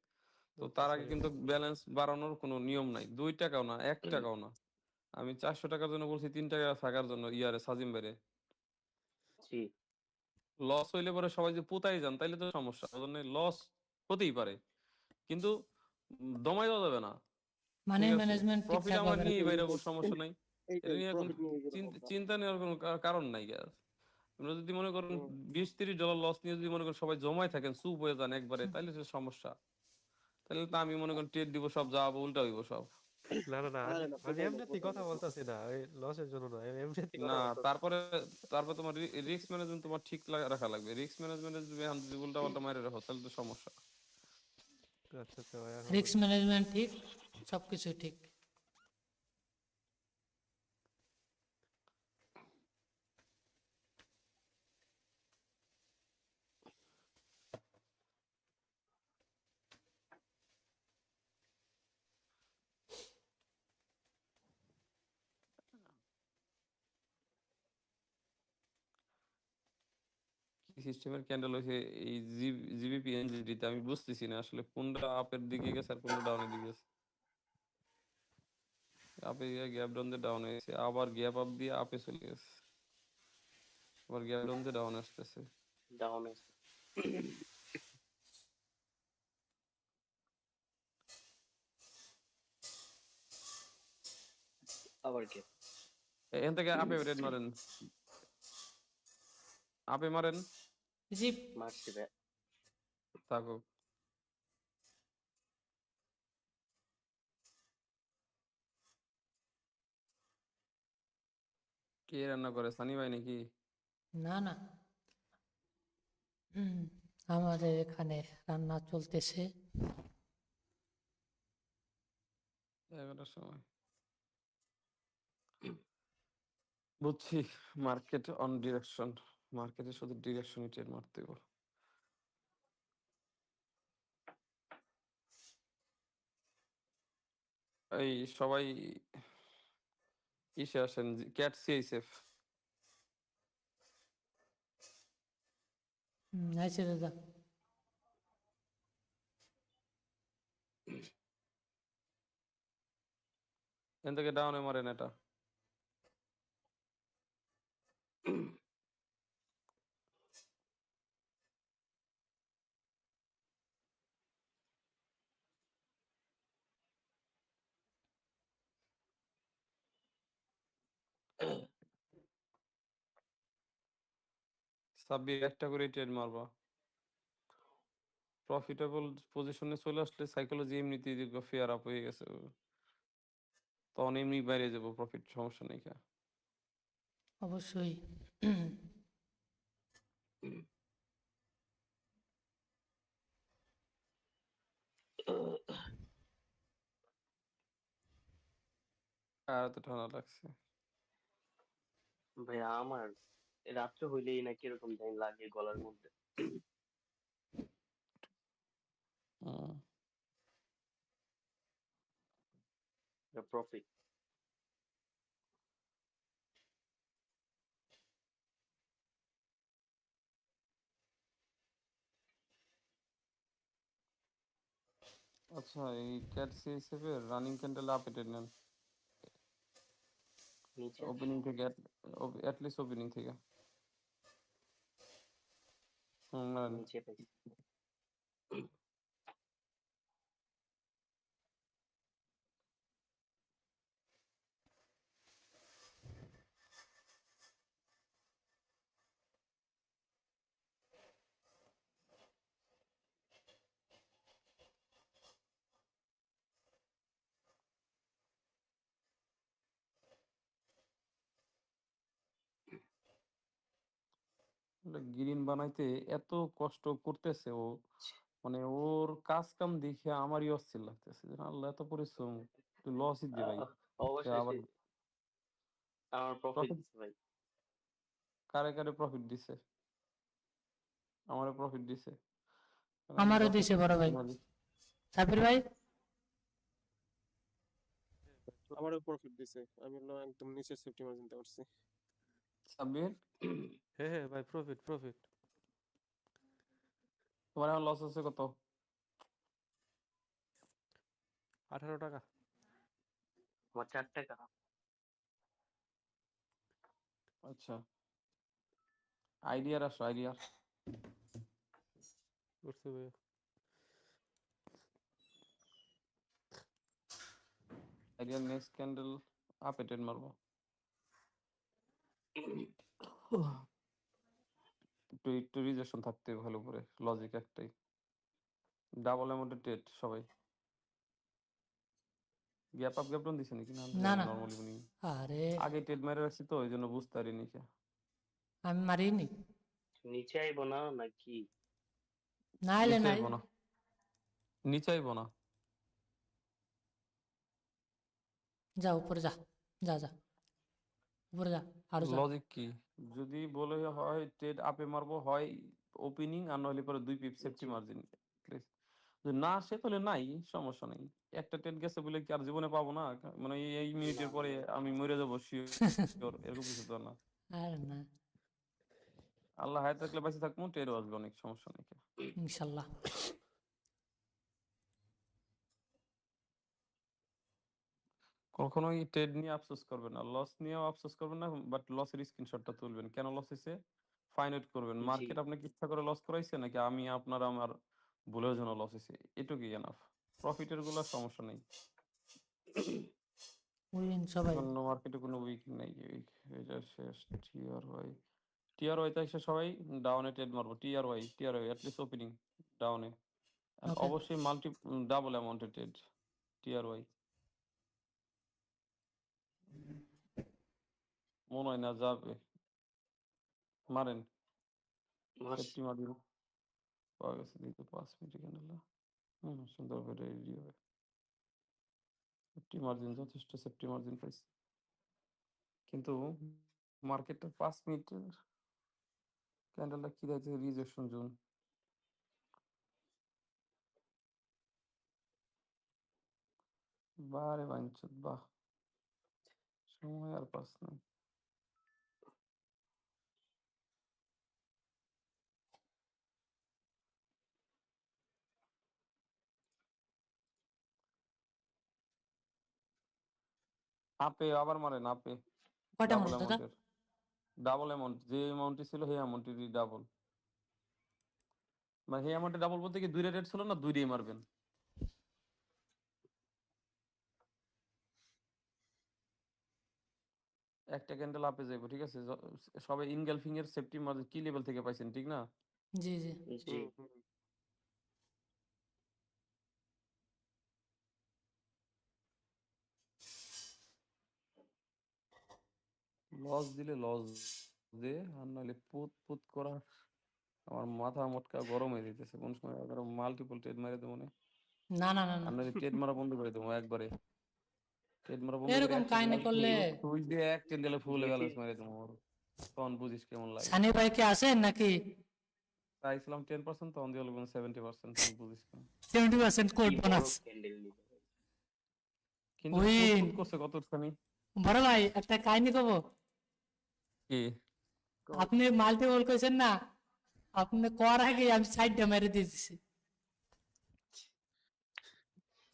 S3: তো
S6: আচ্ছা
S3: তার আগে
S6: সরি
S3: কিন্তু
S6: ভাই।
S3: ব্যালেন্স বাড়ানোর কোনো নিয়ম নাই, 2 টাকাও না 1 টাকাও না। আমি 400 টাকার জন্য বলছি 3 টাকা থাকার জন্য ইয়ারে সাজিম বাইরে।
S5: জি
S3: লস হইলে পরে সবাই যে পুতাই যান তাইলে তো সমস্যা, ওই জন্য লস হতেই পারে, কিন্তু দমাই দেওয়া যাবে না,
S1: মানি
S3: ঠিক আছে?
S1: ম্যানেজমেন্ট
S3: প্রফিট
S1: ঠিকঠাক
S3: আমরা
S1: ভাবে
S3: নিয়ে
S1: রাখতে
S3: বাইরে
S1: হবে।
S3: সমস্যা নাই, এটা
S4: এইটাই
S3: নিয়ে এখন
S4: প্রফিট নিয়ে গেলে কথা।
S3: চিন্তা নেওয়ার কোনো কারণ নাই গ্যাস। আমরা যদি মনে করেন
S4: হুম।
S3: $20-30 লস নিয়ে যদি মনে করেন সবাই জমাই থাকেন চুপ হয়ে যান একবারে, তাইলে তো সমস্যা। তাহলে তো আমি মনে করেন ট্রেড দিব সব, যাবো উল্টা হইব সব।
S6: না না না, আমি
S4: আরে না,
S6: আমি
S4: কোথায় না,
S6: এমনিতেই
S4: কোথায়
S6: কথা
S4: না।
S6: বলতেছি না, ওই লসের জন্য না, আমি এমনিতেই
S3: না
S6: কথা বলতেছি।
S3: তারপরে তারপরে তোমার রিস্ক ম্যানেজমেন্ট তোমার ঠিক রাখা লাগবে। রিস্ক ম্যানেজমেন্ট যদি এখন যদি উল্টা পাল্টা মারে রাখো তাহলে তো সমস্যা।
S6: আচ্ছা আচ্ছা ভাই, এখন
S1: রিস্ক ম্যানেজমেন্ট ঠিক, সবকিছু ঠিক।
S3: কি সিস্টেমের ক্যান্ডেল হয়েছে এই জিবিপি এনজিডি তে, আমি বুঝতেছি না আসলে কোনটা আপের দিকে গেছে আর কোনটা ডাউনের দিকে গেছে। আপে গ্যাপ ডাউন দিয়ে ডাউন হয়েছে, আবার গ্যাপ আপ দিয়ে আপে চলে গেছে, আবার গ্যাপ ডাউন দিয়ে ডাউন আসতেছে।
S5: ডাউন আছে। আবার কি
S3: এখান থেকে আপে রেড মারেন, আপে মারেন,
S1: জি।
S5: মারছি ভাই।
S3: থাকুক। কে রান্না করে, সানি ভাই নাকি?
S1: না না, আমাদের এখানে রান্না চলতেছে।
S3: 11টার সময় বুঝছি। মার্কেট অন ডিরেকশন, মার্কেটে শুধু ডিরেকশনই ট্রেড মারতে হবে। এই সবাই ইসে আসেন, ক্যাট সিএসএফ।
S1: আইছে দাদা।
S3: এখান থেকে ডাউনে মারেন এটা। সাব্বির একটা করে ট্রেড মারবা, প্রফিটেবল পজিশনে চলে আসলে সাইকোলজি এমনিতেই দেখবে ফেয়ার আপ হয়ে গেছে, তখন এমনি বাইরে যাবো প্রফিট, সমস্যা নেই কা।
S1: অবশ্যই।
S3: আর তো ঠান্ডা লাগছে।
S5: ভাইয়া আমার রাত্রে হইলেই না কিরকম জানি লাগে গলার মধ্যে।
S3: হুম।
S5: প্রফিট।
S3: আচ্ছা, এই ক্যাট সিএসএফ এর রানিং ক্যান্ডেল আপ এটেড নেন
S5: নিচে
S3: ওপেনিং থেকে, অ্যাটলিস্ট ওপেনিং থেকে। নেন।
S5: নিচে পাইছি।
S3: গ্রিন বানাইতে এত কষ্ট করতেছে ও, মানে ওর কাজ কাম দেখে আমারই অস্থির লাগতেছে যে আল্লাহ এত পরিশ্রম, তুই লসই দে ভাই।
S5: অবশ্যই
S3: আবার
S5: আমার প্রফিট
S3: প্রফিট
S5: দিছে ভাই।
S3: কারে কারে প্রফিট দিছে? আমারও প্রফিট দিছে। আমি
S1: আমারও
S3: যথেষ্ট
S1: দিছে বড় ভাই।
S3: মালিক।
S1: সাবির ভাই
S4: আমারও প্রফিট দিছে, আমি হলো একদম নিচের সেফটি মার্জিন তে করছি।
S3: সাব্বির,
S6: হ্যাঁ হ্যাঁ ভাই, প্রফিট প্রফিট।
S3: তোমার এখন লস আছে কত?
S6: 18 টাকা।
S5: আমার 4 টাকা।
S3: আচ্ছা, আইডিয়ার আসো, আইডিয়ার।
S6: করছে ভাই।
S3: আইডিয়ার নেক্সট ক্যান্ডেল আপ এটেড মারবো। একটু রিজেকশন থাকতে ভালো করে, লজিক একটাই, ডাবল অ্যামাউন্টের ট্রেড সবাই। গ্যাপ আপ গ্যাপ ডাউন দিছে নাকি না?
S1: না না,
S3: নরমালি বলি
S1: আরে
S3: আগে ট্রেড মেরে রাখছি তো ওই জন্য বুঝতে পারিনি।
S1: আমি মারিনি,
S5: নিচে আইবো না নাকি?
S1: না এলে
S3: নিচে
S1: নাই।
S3: আইবো না, নিচে আইবো না।
S1: যা উপরে যা, যা যা উপরে যা, আরো যা।
S3: লজিক কি? যদি বলে হয় ট্রেড আপে মারবো, হয় ওপেনিং আর নইলে পরে 2 পিপ সেফটি
S5: নিচে
S3: মার্জিন। যদি না আসে তাহলে নাই, সমস্যা নেই। একটা ট্রেড গেছে বলে কি আর জীবনে পাবো না? মানে এই
S5: না
S3: মিনিটের পরে
S5: না
S3: আমি মরে যাবো শিওর, এরকম কিছু তো না।
S1: আর না,
S3: আল্লাহ হায়াত রাখলে বেঁচে থাকবো, ট্রেডও আসবে, অনেক সমস্যা নেই।
S1: ইনশাল্লাহ।
S3: কখনোই ট্রেড নিয়ে আফসোস করবেন না, লস নিয়েও আফসোস করবেন না, বাট লসের স্ক্রিনশটটা তুলবেন। কেন লস হয়েছে ফাইন্ড আউট করবেন।
S5: জি।
S3: মার্কেট আপনাকে ইচ্ছা করে লস করাইছে নাকি আমি আপনার আমার ভুলের জন্য লস হয়েছে, এটুকুই এনাফ। প্রফিটের গুলো সমস্যা নেই,
S1: উইন সবাই।
S3: অন্য মার্কেটে কোনো উইক নেই। এটা শেষ। টিআর ওয়াই তাই সবাই ডাউনে ট্রেড মারবো। টিআর ওয়াই অ্যাটলিস্ট ওপেনিং ডাউনে,
S1: ওকে,
S3: অবশ্যই মাল্টি ডাবল অ্যামাউন্টের ট্রেড। টিআর ওয়াই মনে হয় না যাবে, মারেন
S5: মাস
S3: সেফটি মার্জিন পাওয়া গেছে। দিতে 5 মিনিট ক্যান্ডেল, সুন্দর করে রেডি হবে। সেফটি মার্জিন যথেষ্ট, সেফটি মার্জিন পাইছে, কিন্তু মার্কেটটা 5 মিনিটের ক্যান্ডেলটা কি দেখছে? Rejection zone. বারে বাঞ্চত, বাহ, সময় আর পাস নাই। আপে আবার মারেন, আপে
S1: কয়টা
S3: ডাবল
S1: মারো দাদা?
S3: অ্যামাউন্টের, ডাবল অ্যামাউন্ট যে অ্যামাউন্টই ছিল সেই অ্যামাউন্টেরই ডাবল। মানে সেই অ্যামাউন্টে ডাবল বলতে কি 2 রেট ছিল না, 2 মারবেন। একটা ক্যান্ডেল আপে যাইবো, ঠিক আছে? সবাই ইনগালফিং এর সেফটি মার্জিন কি লেভেল থেকে পাইছেন, ঠিক না?
S1: জি জি।
S5: জি।
S3: লস দিলে লস দে, আর নাহলে পুত পুত করা। আমার মাথা মটকা গরম হয়ে যেতেছে, কোন সময় মাল্টিপল ট্রেড মারে দেবো না,
S1: না না না না,
S3: আর নাহলে ট্রেড মারা বন্ধ করে দেবো একবারে। ট্রেড মারা বন্ধ করে
S1: এরকম
S3: এক
S1: কাহিনী করলে
S3: সুই দিয়ে এক ক্যান্ডেলে ফুল
S5: জি।
S3: ব্যালেন্স মেরে দেবো। তখন বুঝিস কেমন লাগে।
S1: সানি ভাই কি আছেন নাকি?
S3: চাইছিলাম 10%, তখন দিয়ে লাগবেন 70%, তখন বুঝিস কেমন।
S1: 70%
S5: কি
S1: কোড
S5: বড়
S1: বোনাস।
S5: ক্যান্ডেল নিতে ভাই।
S3: কিন্তু
S1: উইন
S3: ফুট করছে কতখানি
S1: বড় ভাই একটা কাহিনী কব,
S3: কি
S1: আপনি মাল্টিপল কইছেন না, আপনি কর আগে আমি সাইডটা মেরে দিয়েছি।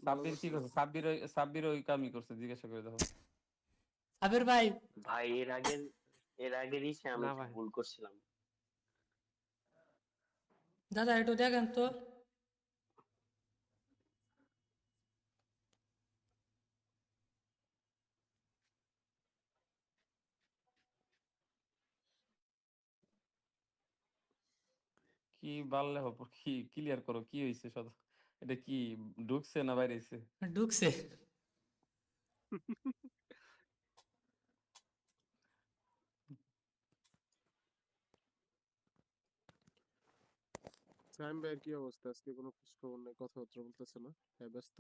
S4: ভালো
S3: সাব্বির কি
S4: করছে।
S3: করছে? সাব্বির ওই কামই করছে, জিজ্ঞাসা করে দেখো।
S1: সাবির ভাই
S5: ভাই এর আগের ইসে আমি
S6: না
S5: একটু
S6: ভাই
S5: ভুল করছিলাম।
S1: দাদা একটু দেখেন তো।
S3: কি বাড়লে হবো, কি ক্লিয়ার করো, কি হয়েছে শুধু? এটা কি ঢুকছে না বাইরে হইছে?
S1: ঢুকছে।
S4: সাইম ভাইয়ের কি অবস্থা? আজকে কোনো খোঁজ খবর নেই, কথাবার্তা বলতেছে না। হ্যাঁ, ব্যস্ত।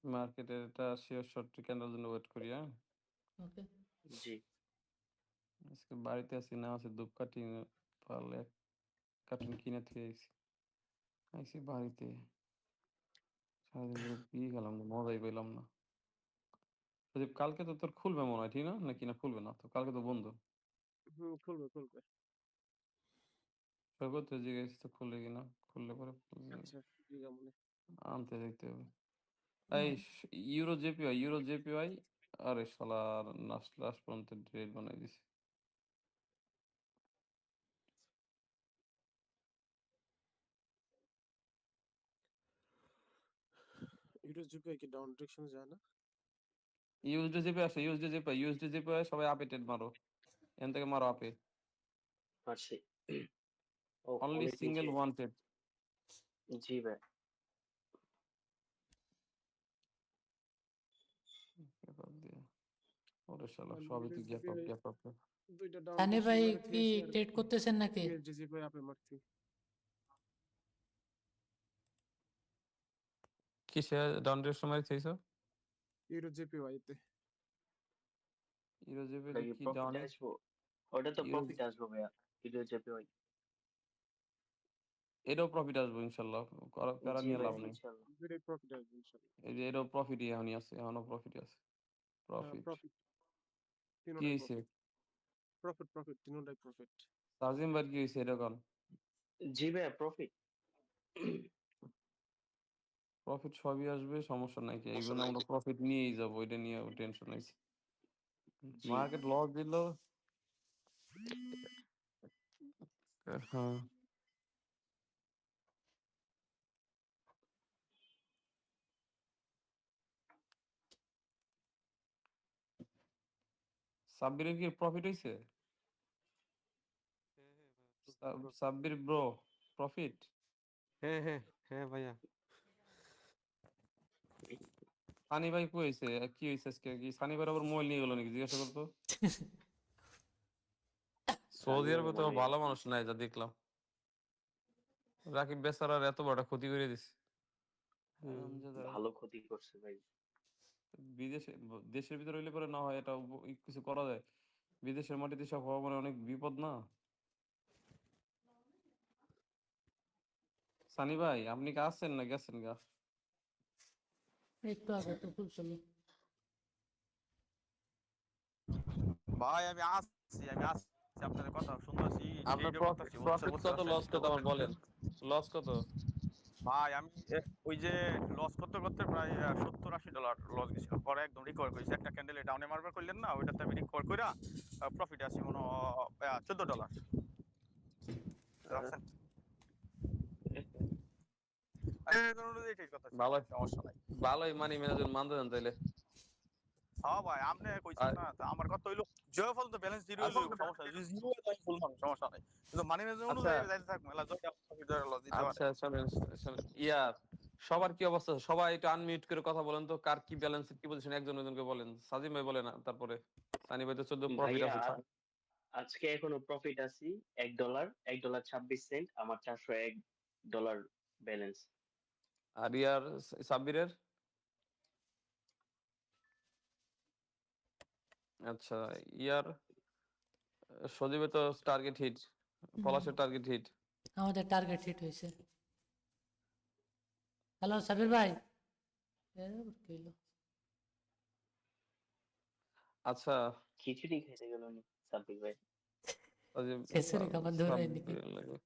S3: মার্কেটের এটা শিওর শর্ট ক্যান্ডেল জন্য ওয়েট করি। হ্যাঁ,
S1: ওকে
S5: জি
S3: আজকে বাড়িতে আছি না, আছে ধূপকাঠি পারলে এক কার্টুন কিনে থেকে আইছি বাড়িতে। সারাদিন ধরে বিয়ে গেলাম না, মজাই পেলাম না। প্রদীপ, কালকে তো তোর খুলবে মনে হয়, ঠিক না? নাকি না খুলবে না? তো কালকে তো বন্ধ।
S4: খুলবে খুলবে।
S3: সৈকত তো জিজ্ঞেস তো খুলবে কিনা, খুললে পরে
S4: আচ্ছা, জিগামনি।
S3: আনতে দেখতে হবে। এই ইউরো জেপিওয়াই, আরে শালার লাস্ট পর্যন্ত ড্রেড বানাই দিছে।
S4: ইউরো জিপে কি ডাউন ডিরেকশনে যায় না?
S3: ইউএসডি জেপি আসে, ইউএসডি জেপি সবাই আপে ট্রেড মারো, এখান থেকে মারো আপে।
S5: পারছি। ও
S3: অনলি
S5: অনেক
S3: সিঙ্গেল
S5: নিচে।
S3: ওয়ান্টেড।
S5: জি ভাই।
S3: ওরে শালা
S4: আর
S3: সবই
S4: ইউরো
S3: তো
S4: জিপে
S3: গ্যাপ আপ।
S4: দুইটা ডাউন
S1: সানি
S4: ডিরেকশন
S1: ভাই
S4: মেরে
S1: কি
S4: থিয়েছি আর
S1: ট্রেড করতেছেন নাকি?
S4: ইউএসডি জিপে আপে মারছি।
S3: কিসে ডাউন ডিরেকশন মারি থেইছো?
S4: ইউরো জিপে ওয়াইতে।
S3: ইউরো জেপি
S5: ভাই
S3: কি
S5: প্রফিট
S3: ডাউনে?
S5: আসবো, ওটা তো
S3: ইউরো
S5: প্রফিট আসবো ভাইয়া। ভিডিও চেপে ভাই।
S3: এটাও প্রফিট আসবে ইনশাল্লাহ, প্যারা
S5: জি
S3: নিয়ে
S5: ভাই
S3: লাভ নেই।
S5: ইনশাল্লাহ।
S4: দুইটাই প্রফিট আসবে ইনশাআল্লাহ।
S3: এই যে এটাও প্রফিটই এখনই আছে, এখনো প্রফিট আছে।
S4: হ্যাঁ,
S3: প্রফিট
S4: প্রফিট।
S3: কি
S4: তিনোটাই
S3: হয়েছে?
S4: প্রফিট। প্রফিট তিনোটাই প্রফিট।
S3: তাজিম ভাই কি হয়েছে এটা কন?
S5: জি ভাইয়া প্রফিট।
S3: প্রফিট সবই আসবে, সমস্যা নাই, কি এই
S5: সমস্যা
S3: জন্য
S5: নাই।
S3: আমরা প্রফিট নিয়েই যাবো, এটা নিয়ে টেনশন নাই।
S5: জি
S3: মার্কেট লস দিল, হ্যাঁ। সাব্বিরের কি প্রফিট হয়েছে? Sabbir bro, profit?
S6: হ্যাঁ হ্যাঁ হ্যাঁ ভাইয়া
S3: সানি ভাই কি হয়েছে, কি হয়েছে আজকে? কি সানি ভাই আবার মোবাইল নিয়ে গেল নাকি, জিজ্ঞাসা করতো। সৌদি
S5: সানিয়া
S3: আরবে তো
S5: মানে
S3: ভালো মানুষ নাই যা দেখলাম। রাকিব বেচারার এত বড় ক্ষতি করে দিছে।
S5: ভালো ক্ষতি করছে ভাই।
S3: বিদেশে, দেশের ভিতরে হইলে পরে না হয় এটা কিছু করা যায়, বিদেশের মাটিতে সব হওয়া মানে অনেক বিপদ না। সানি ভাই আপনি কি আসছেন না গেছেন গা?
S1: একটু আগে তো খুলছিল।
S7: ভাই আমি আসছি আপনাদের কথা শুনতেছি,
S3: আপনার
S7: ট্রেডও করতেছি,
S3: প্রফিট
S7: বুঝতে
S3: কত,
S7: পারছেন
S3: লস কত আমার বলেন, লস কত?
S7: ভাই আমি ওই যে লস করতে করতে প্রায় $70-80 লস গেছিল, পরে একদম রিকভার করেছি। একটা ক্যান্ডেলে ডাউনে মারবার করলেন না, ওইটাতে আমি রিকভার করে প্রফিট আছি মনে হয় $14। বুঝতে পারছেন?
S3: ভালো,
S7: সমস্যা নাই।
S3: ভালোই মানি ম্যানেজমেন্ট মানতে দেন তাইলে।
S7: হ্যাঁ ভাই আপনি কইছেন
S3: আর
S7: না, তা আমার কথা হইলো জয় ফল তো ব্যালেন্স জিরো হইলো সমস্যা নাই, যদি জিরো হয় তাই ফুললাম, সমস্যা নাই। কিন্তু মানি ম্যানেজমেন্ট
S3: আচ্ছা
S7: অনুযায়ী যাইতে থাকবো, এলা জয় প্রফিট লস দিতে পারে।
S3: আচ্ছা শোনেন, শোনেন, সবার কি অবস্থা? সবাই একটু আনমিউট করে কথা বলেন তো, কার কি ব্যালেন্স, কি পজিশন, একজন একজনকে বলেন। সাজিম ভাই বলেন, তারপরে সানি ভাই তো 14 প্রফিট
S5: ভাইয়া
S3: আছে।
S5: আজকে এখনো প্রফিট আছি $1.26 আমার $401 ব্যালেন্স।
S3: আর ইয়ার সাব্বিরের? আচ্ছা, ইয়ার সজীবের তো টার্গেট হিট, পলাশের টার্গেট হিট।
S1: আমাদের টার্গেট হিট হয়েছে। হ্যালো সাবির ভাই, এ, কি হলো?
S3: আচ্ছা,
S5: খিচুড়ি খেতে গেল নি সাব্বির ভাই?
S3: সাজিম
S1: শেষের খাবার ধরে নাকি?
S3: সাব্বির লাগে।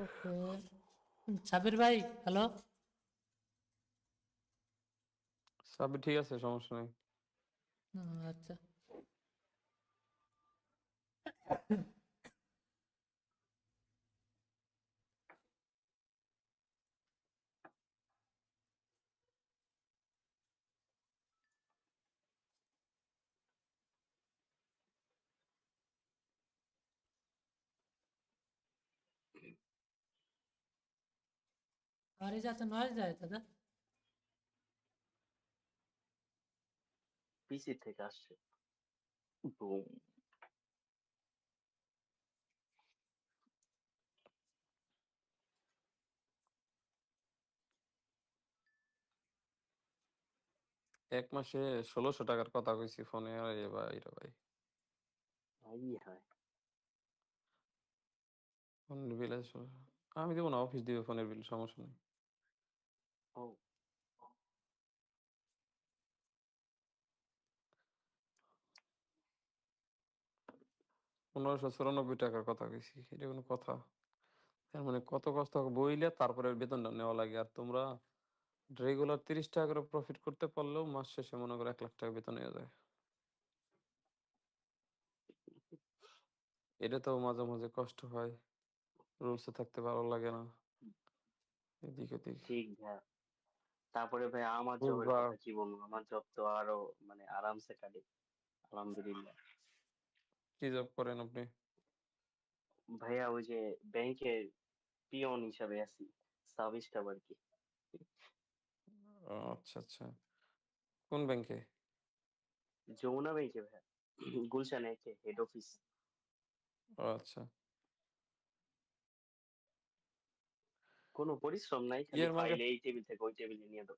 S1: ওকে, সাবির ভাই হ্যালো।
S3: সাব্বির ঠিক আছে, সমস্যা নেই।
S1: আচ্ছা, আর এই যাতে নয়েজ যায় দাদা।
S5: পিসি থেকে আসছে। বুম।
S3: এক মাসে 1600 টাকার কথা কইছি ফোনে, আরে ভাই রে ভাই।
S5: High high.
S3: ফোনের বিল আমি দেবো না, অফিস দিবে ফোনের বিল, সমস্যা নেই।
S5: ও
S3: 1594 টাকার কথা কইছি, এটা কোনো কথা? তার মানে কত কষ্ট বইলে তারপরে বেতনটা নেওয়া লাগে, আর তোমরা রেগুলার 30 টাকা করে প্রফিট করতে পারলেও মাস শেষে মনে করো 1 লাখ টাকা বেতন হয়ে যায়। এটা তো মাঝে মাঝে কষ্ট হয়, রুলসে থাকতে ভালো লাগে না, এদিক ওদিক
S5: ঠিক ভাইয়া। তারপরে ভাই আমার জবের
S3: বুঝবা।
S5: কথা কি বলবো, আমার জব তো আরো মানে আরামসে কাটে আলহামদুলিল্লাহ।
S3: কি জব করেন আপনি?
S5: ভাইয়া ওই যে ব্যাংকের পিয়ন হিসাবে আছি, সাব স্টাফ আর কি।
S3: আচ্ছা আচ্ছা, কোন ব্যাংকে?
S5: যমুনা ব্যাংকে ভাইয়া, গুলশানে একে হেড অফিস।
S3: আচ্ছা,
S5: কোনো পরিশ্রম নাই, খালি
S3: ইয়ের
S5: ফাইল
S3: মার্কেট,
S5: এই টেবিল থেকে ওই টেবিলে নিয়ে দাও।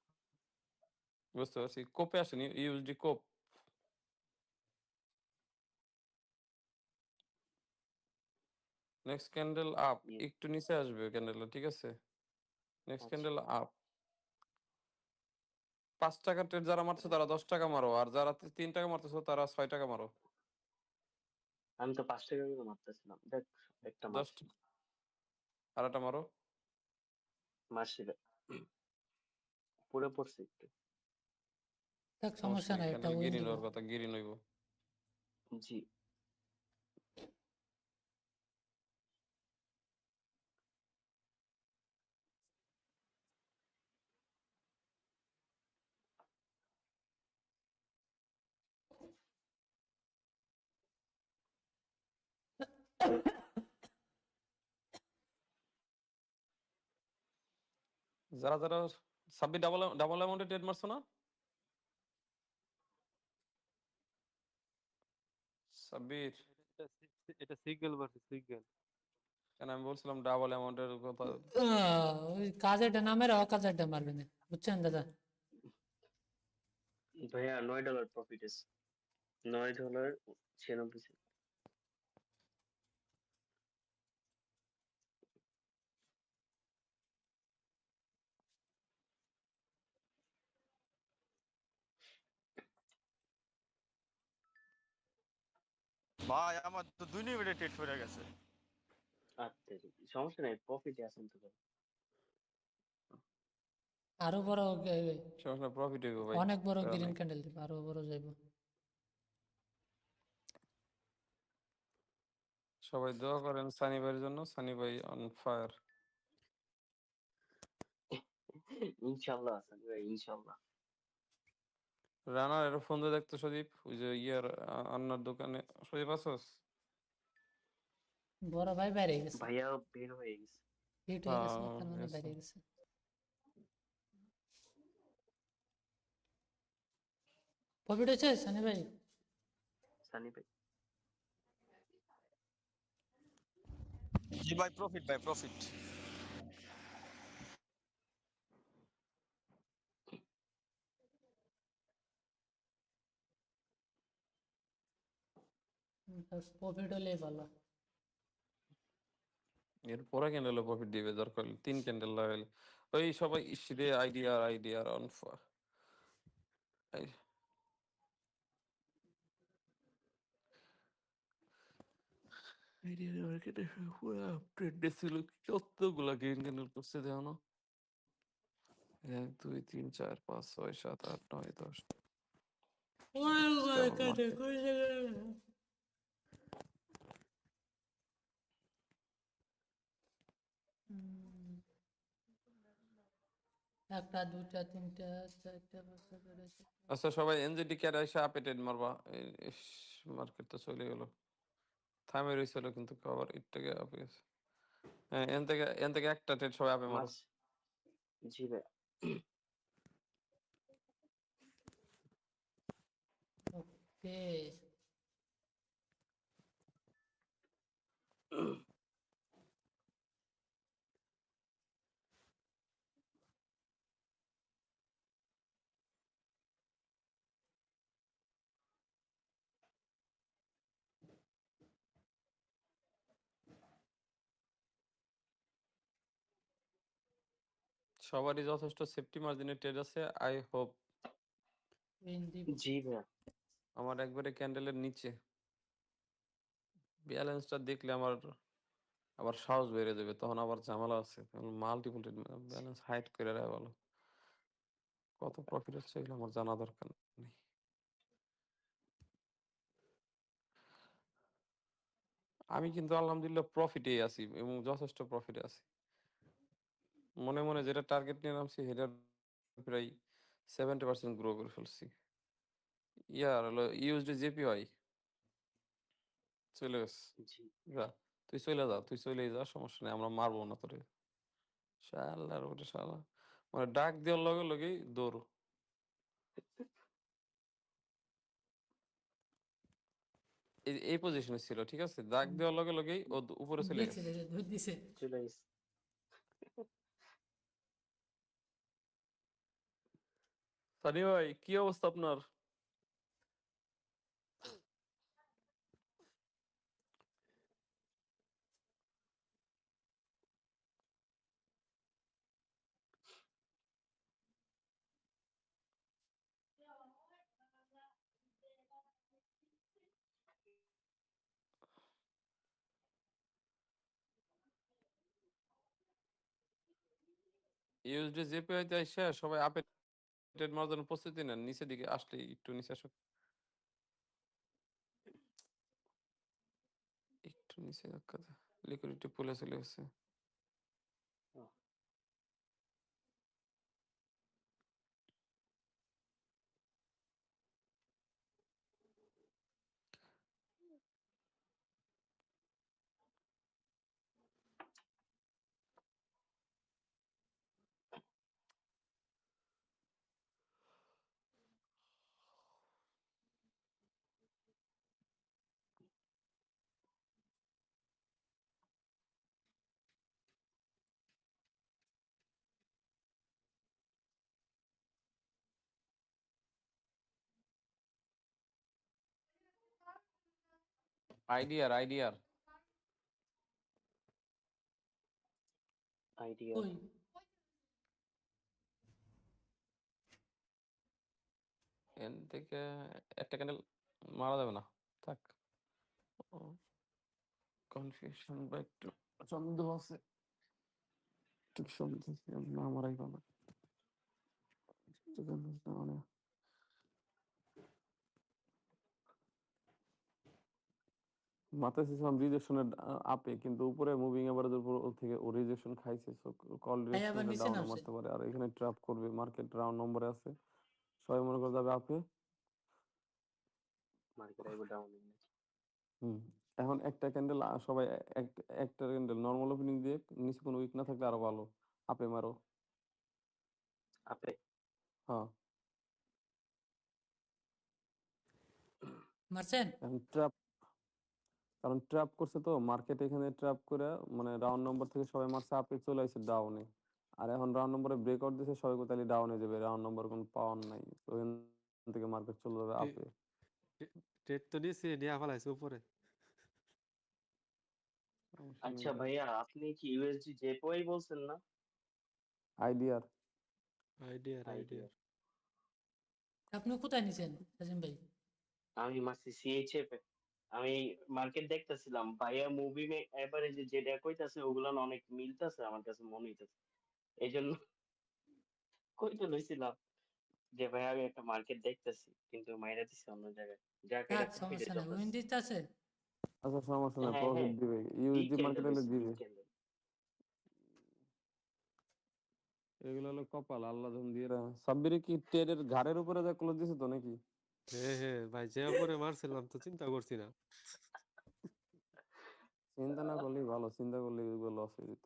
S3: বুঝতে পারছি। কোপে আসেনি, ইউএসডি কোপ। নেক্সট ক্যান্ডেল আপ,
S5: ই-
S3: একটু নিচে আসবে ক্যান্ডেলটা, ঠিক আছে? নেক্সট
S5: আচ্ছা,
S3: ক্যান্ডেল আপ। 5 টাকা ট্রেড যারা মারছো তারা 10 টাকা মারো, আর যারা 3 টাকা মারতেছো তারা 6 টাকা মারো।
S5: আমি তো 5 টাকা করে মারতেছিলাম, দেখ একটা
S3: 10
S5: মারছি।
S3: আর একটা মারো।
S5: মারছি ভাই, পুরো পড়ছে একটু।
S1: দেখ
S3: সমস্যা
S1: সমস্যা
S3: নেই,
S1: নাই, এটা
S3: ক্যান্ডেল
S1: উইন
S3: গিরিন
S5: হুম,
S1: দিব।
S3: হওয়ার কথা, গিরিন হইব।
S5: জি।
S3: যারা যারা সাব্বির ডাবল ডাবল অ্যামাউন্টে ট্রেড মারছো না? সাব্বির
S6: এটা সিঙ্গেল ভার্সেস সিঙ্গেল।
S3: কেন আমি বলছিলাম ডাবল অ্যামাউন্টের কথা।
S1: ওই কাজেরটা না মেরে অকাজেরটা মারবে না, বুঝছেন দাদা?
S5: ভাইয়া $9 প্রফিট আছে, $9.96।
S7: ভাই আমার তো 2 মিনিটে ট্রেড হয়ে গেছে।
S5: আচ্ছা সমস্যা নাই, প্রফিটে আছেন তো ভাই।
S1: আরো বড়
S3: সমস্যা প্রফিট হইব ভাই,
S1: অনেক বড়
S3: প্যারা
S1: গ্রিন
S3: নাই।
S1: ক্যান্ডেল দিবে, আরো বড় যাইব।
S3: সবাই দোয়া করেন সানি ভাইয়ের জন্য, সানি ভাই অন ফায়ার।
S5: ইনশাল্লাহ আছেন ভাই, ইনশাল্লাহ।
S3: রানার এর ফোন দিয়ে দেখতো সদীপ, ওই যে ইয়ার আন্নার দোকানে। সদীপ আসস?
S1: বড় ভাই বাইরে গেছে,
S5: ভাইয়া বের হয়ে গেছে।
S1: হিট হয়ে গেছে না, তার মানে
S3: গেছে।
S1: বাইরে গেছে। প্রফিট হয়েছে সানি ভাই?
S5: সানি ভাই
S7: জি ভাই, প্রফিট ভাই, প্রফিট।
S1: প্রফিট হলেই ভালো।
S3: এর পরে ক্যান্ডেলে প্রফিট দিবে দরকার হলে, 3 ক্যান্ডেল লাগাইলে। ওই সবাই ইসরে আইডিয়ার অন ফায়ার। আইডিয়ার মার্কেটে পুরো আপডেট ছিল, কতগুলা গ্রিন ক্যান্ডেল করছে দেখো না। 1 2 3 4 5 6 7 8 9 10। Stable market.
S1: একটা, দুইটা, তিনটা, চারটা, পাঁচটা, ছয়টা, সাতটা।
S3: আচ্ছা সবাই এনজেডি কে এসে আপডেট মারবা। মার্কেট তো চলে গেল, থামে রইছিল কিন্তু কভার একটাকে আপে গেছে। হ্যাঁ, এন থেকে একটা ট্রেড সবাই আপে মারো।
S5: মাস। জি ভাই।
S1: ওকে,
S3: সবারই যথেষ্ট সেফটি মার্জিনের ট্রেড আছে, আই হোপ।
S1: উইন দিব।
S5: জি ভাইয়া।
S3: আমার একবারে ক্যান্ডেলের নিচে ব্যালেন্সটা দেখলে আমার আবার সাহস বেড়ে যাবে, তখন আবার ঝামেলা আছে। মাল্টিপল ব্যালেন্স হাইড করে রাখা ভালো। কত প্রফিট হচ্ছে এগুলো আমার জানা দরকার নেই। আমি কিন্তু আলহামদুলিল্লাহ প্রফিটেই আছি এবং যথেষ্ট প্রফিটে আছি। মনে মনে যেটা টার্গেট নিয়ে নামছি সেটার প্রায় 70% গ্রো করে ফেলছি। ইয়ার হলো ইউএসডি জেপিওয়াই চলে গেছে।
S5: জি
S3: যা, তুই চলে যা, তুই চলেই যা, সমস্যা নেই, আমরা মারবো না তোরে। শালার ওটা শালা, মানে ডাক দেওয়ার লগে লগেই দৌড়। এই পজিশনে ছিল, ঠিক আছে, ডাক দেওয়ার লগে লগেই ও উপরে চলে
S1: দিছে,
S3: গেছে।
S1: দুধ দিছে।
S5: চলে গেছে।
S3: সানি ভাই কি অবস্থা আপনার? ইউএসডি জেপিওয়াই তে এসে সবাই আপে ট্রেড মারার জন্য প্রস্তুতি নেন, নিচের দিকে আসলে একটু নিচে আসো, একটু নিচে ধাক্কা দে, লিকুইডিটি পুলে চলে গেছে। আইডিয়ার
S5: আইডিয়া
S1: ওই
S3: এন থেকে একটা ক্যান্ডেল মারা যাবে না, থাক। কনফিউশন বা একটু সন্দেহ আছে, ঠিক সন্দেহ না মারাই ভালো। মানে মাথায় ছিলাম রিজেকশনের আপে, কিন্তু উপরে মুভিং এভারেজের উপর থেকে ও রিজেকশন খাইছে, সো কল
S1: ভাই আবার
S3: রিজেকশনে
S1: নিচে
S3: ডাউনে
S1: নামছে।
S3: মারতে পারে। আর এখানে ট্র্যাপ করবে, মার্কেট রাউন্ড নম্বরে আছে, সবাই মনে করে যাবে আপে।
S5: মার্কেট আইবো ডাউন।
S3: হুম, এখন একটা ক্যান্ডেল সবাই একটা ক্যান্ডেল নরমাল ওপেনিং দিয়ে, নিচে কোনো উইক না থাকলে আরো ভালো, আপে মারো।
S5: আপে
S3: হ্যাঁ,
S1: মারছেন?
S3: এখন ট্র্যাপ, কারণ ট্র্যাপ করছে তো মার্কেট, এখানে ট্র্যাপ করে মানে রাউন্ড নম্বর থেকে সবাই মারছে আপে, চলে আসছে ডাউনে। আর এখন রাউন্ড নম্বরে ব্রেকআউট দিছে, সবাই কোথায় ডাউনে যাবে, রাউন্ড নম্বর কোনো পাওয়ার নাই, তো এখান থেকে মার্কেট চলে যাবে আপে।
S6: ট্রেড তো নিয়েছি, নিয়ে ফেলাইছে উপরে।
S3: সমস্যা নেই
S5: আচ্ছা
S3: ভাই।
S5: ভাইয়া, আপনি কি ইউএসডি জেপওয়াই বলছেন না?
S3: আইডিয়ার
S6: আইডিয়ার
S5: আইডিয়া।
S1: আপনি কোথায় নিছেন সাজিম ভাই?
S5: আমি মাসি সিএইচএফ এ। আমি মার্কেট দেখতেছিলাম ভাইয়া, মুভি এভারেজে যেটা কইতাছে ওগুলা না অনেক মিলতাছে আমার কাছে মনে হইতাছে, এই জন্য কইতে লইছিলাম যে ভাই আমি একটা মার্কেট দেখতেছি, কিন্তু মাইরা দিছে অন্য জায়গায়, যাক এটা
S1: থাক
S5: প্রফিটের
S1: সমস্যা নাই,
S5: জন্য।
S1: উইন্ডিজ আছে।
S3: আচ্ছা, সমস্যা নেই,
S5: হ্যাঁ
S3: প্রফিট
S5: হ্যাঁ,
S3: দিবে,
S5: বি
S3: ইউএসডি মার্কেট
S5: ক্যান্ডেল
S3: হলে
S5: হইছে, বি
S3: দিবে।
S5: ক্যান্ডেল।
S3: এগুলো হলো কপাল, আল্লাহ যখন দিয়ে দেয়। সাব্বিরে কি ট্রেডের ঘাড়ের উপরে যা ক্লোজ দিছে তো নাকি?
S6: হ্যাঁ হ্যাঁ ভাই, যে উপরে মারছিলাম তো চিন্তা করছি না।
S3: চিন্তা না করলেই ভালো, চিন্তা করলে এগুলো লস হয়ে যেত।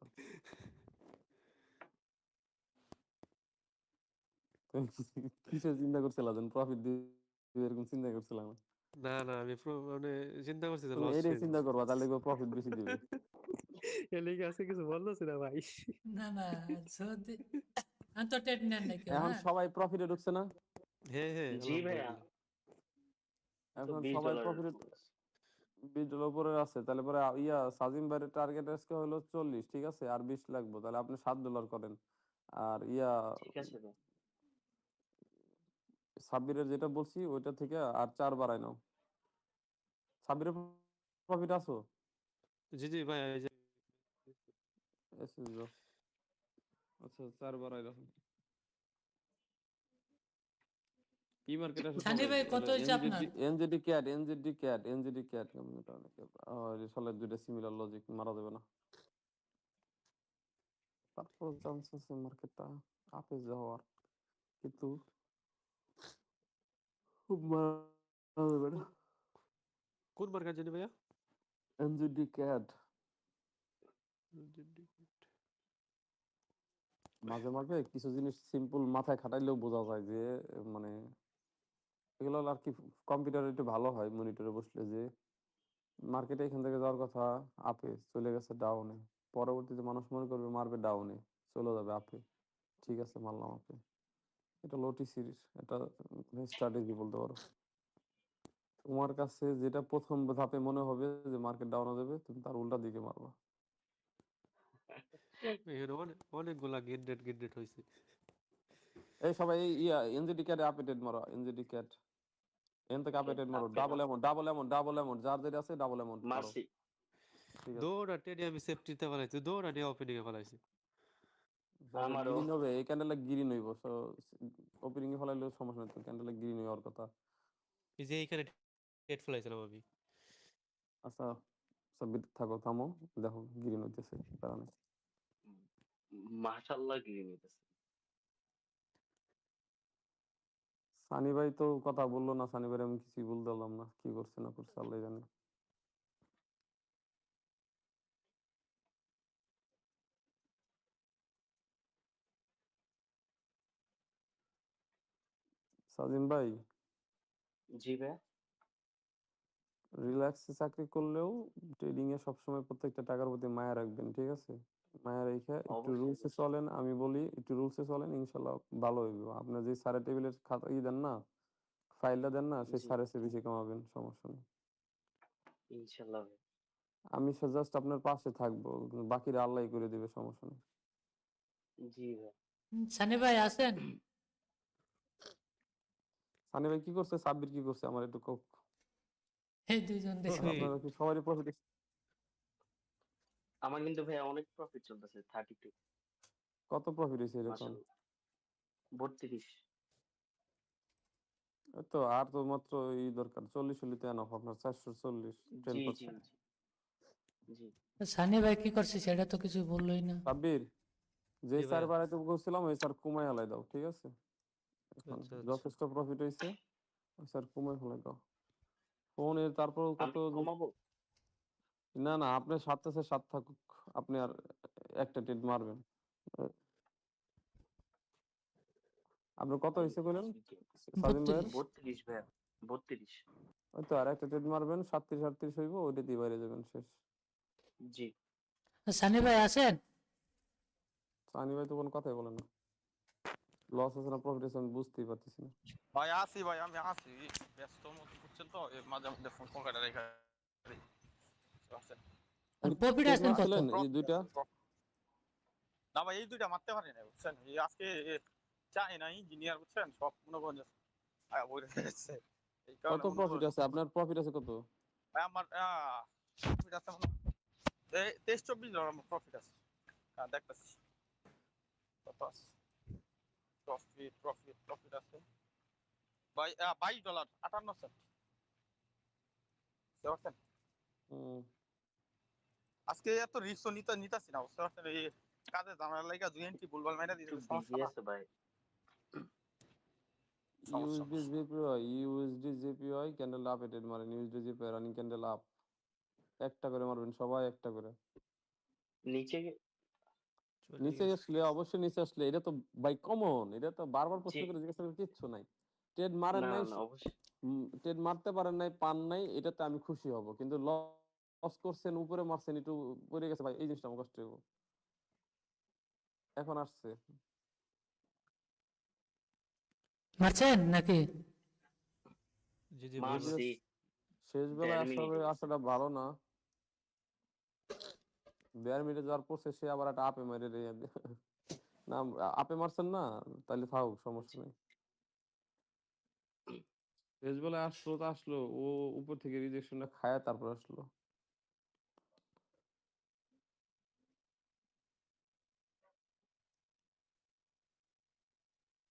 S3: তুমি কিসের চিন্তা করছিলা, যেন প্রফিট দিবে এরকম চিন্তা করছিলাম?
S6: না না, আমি মানে চিন্তা করছি যে
S3: তুমি
S6: লস
S3: এটাই
S6: হয়ে
S3: চিন্তা
S6: যাবে।
S3: করবা, তাহলে প্রফিট বেশি দিবে।
S6: এর লেগে আছে কিছু বলতেছি না ভাই।
S1: না না, যদি আন্তর্টেট নেন না কেউ,
S3: এখন
S1: হ্যাঁ?
S3: সবাই প্রফিটে ঢুকছে না,
S6: হ্যাঁ হ্যাঁ,
S5: জি ভাইয়া,
S6: আলহামদুলিল্লাহ।
S5: তো
S3: এখন
S5: বিশ
S3: সবাই
S5: ডলার
S3: প্রফিট $20 উপরে আছে, তাহলে পরে সাজিম ভাইয়ের টার্গেট আজকে হলো 40, ঠিক আছে, আর 20 লাগবে, তাহলে আপনি $7 করেন। আর
S5: ঠিক আছে ভাই।
S3: সাব্বিরের যেটা বলছি ওইটা থেকে আর 4 বাড়াই নাও। সাব্বিরের প্রফিট আছো?
S6: জি জি ভাই, এই যে
S3: এসএস দাও। আচ্ছা, 4 বাড়াই রাখো। কি মার্কেট আছে
S1: সানি
S3: সবাই?
S1: ভাই কত
S3: এটা
S1: হয়েছে আপনার?
S3: এনজেডি ক্যাট এটা অনেকে সালে দুইটা সিমিলার লজিক, মারা যাবে না। তারপর চান্স আছে মার্কেটটা আপে যাওয়ার, কিন্তু খুব মারা যাবে না।
S6: কোন মার্কেট জানি ভাইয়া?
S3: এনজেডি ক্যাট মাঝে মাঝে কিছু জিনিস সিম্পল মাথায় খাটাইলেও বোঝা যায় যে মানে এগুলো হলো আর কি, কম্পিউটার একটু ভালো হয় মনিটরে বসলে, যে মার্কেটে এখান থেকে যাওয়ার কথা আপে, চলে গেছে ডাউনে, পরবর্তীতে মানুষ মনে করবে মারবে ডাউনে, চলে যাবে আপে, ঠিক আছে মারলাম আপে। এটা লোটি সিরিজ, এটা স্ট্র্যাটেজি বলতে পারো। তোমার কাছে যেটা প্রথম ধাপে মনে হবে যে মার্কেট ডাউনে যাবে, তুমি তার উল্টা দিকে মারবা।
S6: এখানে অনেকগুলা গেট হয়েছে।
S3: এই সবাই এনজেডি ক্যাট আপডেট মারো, এনজেডি ক্যাট এন থেকে আপডেট মারো,
S5: আপে
S3: ডাবল অ্যামাউন্ট, ডাবল অ্যামাউন্ট, যার যেটা আছে ডাবল অ্যামাউন্ট মারো।
S5: মারছি।
S3: ঠিক আছে,
S6: দৌড়া টেডি আমি সেফটিতে ফেলাইছি, দৌড়া নিয়ে ওপেনিং এ ফেলাইছি।
S5: আমারও।
S3: গ্রিন হবে, এই ক্যান্ডেলে গ্রিন হইব, সো ওপেনিং এ ফেলাইলেও সমস্যা নেই, তো ক্যান্ডেলে গ্রিন হওয়ার কথা।
S6: এই যে এইখানে টেড ফেলাইছিলাম আমি।
S3: আচ্ছা, সাব্বির থাকো, থামো, দেখো গ্রিন হইতেছে, কারণে
S5: মাশাআল্লাহ গ্রিন হইতেছে।
S3: সানি ভাই তো কথা বললো না, সানি ভাই আমি কিছুই বলতে পারলাম না, কি করছে না করছে আল্লাহ জানে। সাজিম ভাই,
S5: জি ভাইয়া।
S3: রিল্যাক্সে চাকরি করলেও ট্রেডিং এ সবসময় প্রত্যেকটা টাকার প্রতি মায়া রাখবেন, ঠিক আছে? মায়া রেখে একটু
S5: অবশ্যই
S3: রুলসে
S5: অবশ্যই।
S3: চলেন, আমি বলি একটু রুলসে চলেন, ইনশাল্লাহ ভালো হইব। আপনার যে স্যারের টেবিলের খাতা দেন না, ফাইলটা দেন না, সেই
S5: জি
S3: স্যারের চেয়ে বেশি কামাবেন, সমস্যা নেই।
S5: ইনশাল্লাহ ভাই।
S3: আমি জাস্ট আপনার পাশে থাকবো, বাকিরা আল্লাহ করে দিবে, সমস্যা নেই।
S5: জি ভাই।
S1: সানি ভাই আছেন?
S3: সানি ভাই কি করছে, সাব্বির কি করছে, আমার একটু
S1: এই দুইজন দেখছি।
S6: প্রফিট
S3: আপনারা কি সবারই প্রফিট?
S5: আমার কিন্তু ভাই অনেক প্রফিট চলতেছে, 32
S3: কত প্রফিট হয়েছে এরকম?
S5: মাশাআল্লাহ। 32।
S3: এই তো আর তো মাত্র এই দরকার 40 হলে তো এনাফ আপনার, 440,
S5: জি জি
S3: 10%।
S5: জি।
S1: সানি ভাই কি করছে সেটা তো কিছু বললোই না।
S3: সাব্বির, যে
S6: জি
S3: স্যার
S6: ভাইয়া।
S3: বাড়াইতে বলছিলাম ওই স্যার কমায় হালাই দাও, ঠিক আছে? এখন
S6: আচ্ছা আচ্ছা।
S3: যথেষ্ট প্রফিট হয়েছে, ওই স্যার কমায় হালাই দাও ফোনের। তারপর কত
S5: আমি কমাবো?
S3: না না, আপনার সাত আছে, সাত থাকুক, আপনি আর একটা টেট মারবেন। আপনার কত
S5: ভাই
S3: হয়েছে বললেন
S5: বুঝি
S3: সাজিম ভাইয়ের?
S1: 32।
S5: 32 ভাইয়া, 32।
S3: ওই তো আর একটা টেট মারবেন, 37-38 হইব, ওইটা দিয়ে বাইরে যাবেন, শেষ।
S5: জি।
S1: সানি ভাই আছেন?
S3: সানি ভাই তো কোনো কথাই বলেন না, লস আছে না প্রফিট আছে আমি বুঝতেই পারতেছি না।
S7: ভাই আসি ভাই, আমি আসি, ব্যস্ত মতো বুঝছেন তো, মাঝে মধ্যে ফোন ফোন কাটা রেখে দিই। বুঝছেন?
S1: প্রফিট
S3: টেট
S1: আসলেন কত?
S3: মারছিলেন এই
S7: প্রফিট
S3: দুইটা?
S7: আছে, profit। না ভাই এই দুইটা মারতে পারি না, বুঝছেন? এই আজকে চাই না ইঞ্জিনিয়ার, বুঝছেন, সব মনে করেন যে বইরে ফেলেছে, এই
S3: কত
S7: কারণে মনে
S3: প্রফিট
S7: করেন।
S3: আছে আপনার? প্রফিট আছে কত?
S7: ভাই আমার প্রফিট আছে মনে হয় 23-24 আমার প্রফিট আছে। দেখতেছি কত আছে প্রফিট আছে ভাই, $22.58। বুঝতে পারছেন?
S3: হুম।
S7: আজকে এত রিস্ক নিতেছি না, বুঝতে পারছেন? এই কাজে ঝামেলা লাগা 2 এন্ট্রি ভুলভাল মেরে
S5: একটু
S7: দিলে
S5: বিজি
S7: সমস্যা না।
S5: আছে ভাই।
S7: সমস্যা
S3: USD JPY, USD JPY candle up, এটেড মারেন, USD JPY running candle up, একটা করে মারবেন সবাই, একটা করে।
S5: নিচে
S6: চলে
S3: নিচে
S6: গেছে।
S3: আসলে অবশ্যই, নিচে আসলে এটা তো বাই কমন, এটা তো বারবার প্রশ্ন
S5: যে
S3: করে জিজ্ঞাসা করে কিচ্ছু নাই। ট্রেড মারেন
S5: না
S3: নাই,
S5: না অবশ্যই।
S3: ট্রেড মারতে পারেন নাই, পান নাই, এটাতে আমি খুশি হব, কিন্তু লস করছেন, উপরে মারছেন, একটু পড়ে গেছে ভাই, এই জিনিসটা আমার কষ্ট হইব। এখন আসছে,
S1: মারছেন নাকি?
S6: জি জি ভাই
S3: যদিও
S6: মারছি।
S5: মারছি
S3: শেষ বেলায়
S5: 1.5 মিনিট হয়েছে।
S3: আসাটা ভালো না। 1.5 মিনিটে যাওয়ার পর সে আবার একটা আপে মেরে না, আপে মারছেন না, তাহলে থাকুক, সমস্যা নেই। শেষ বেলায় আসলো তো আসলো, ও উপর থেকে রিজেকশনটা খায় তারপর আসলো।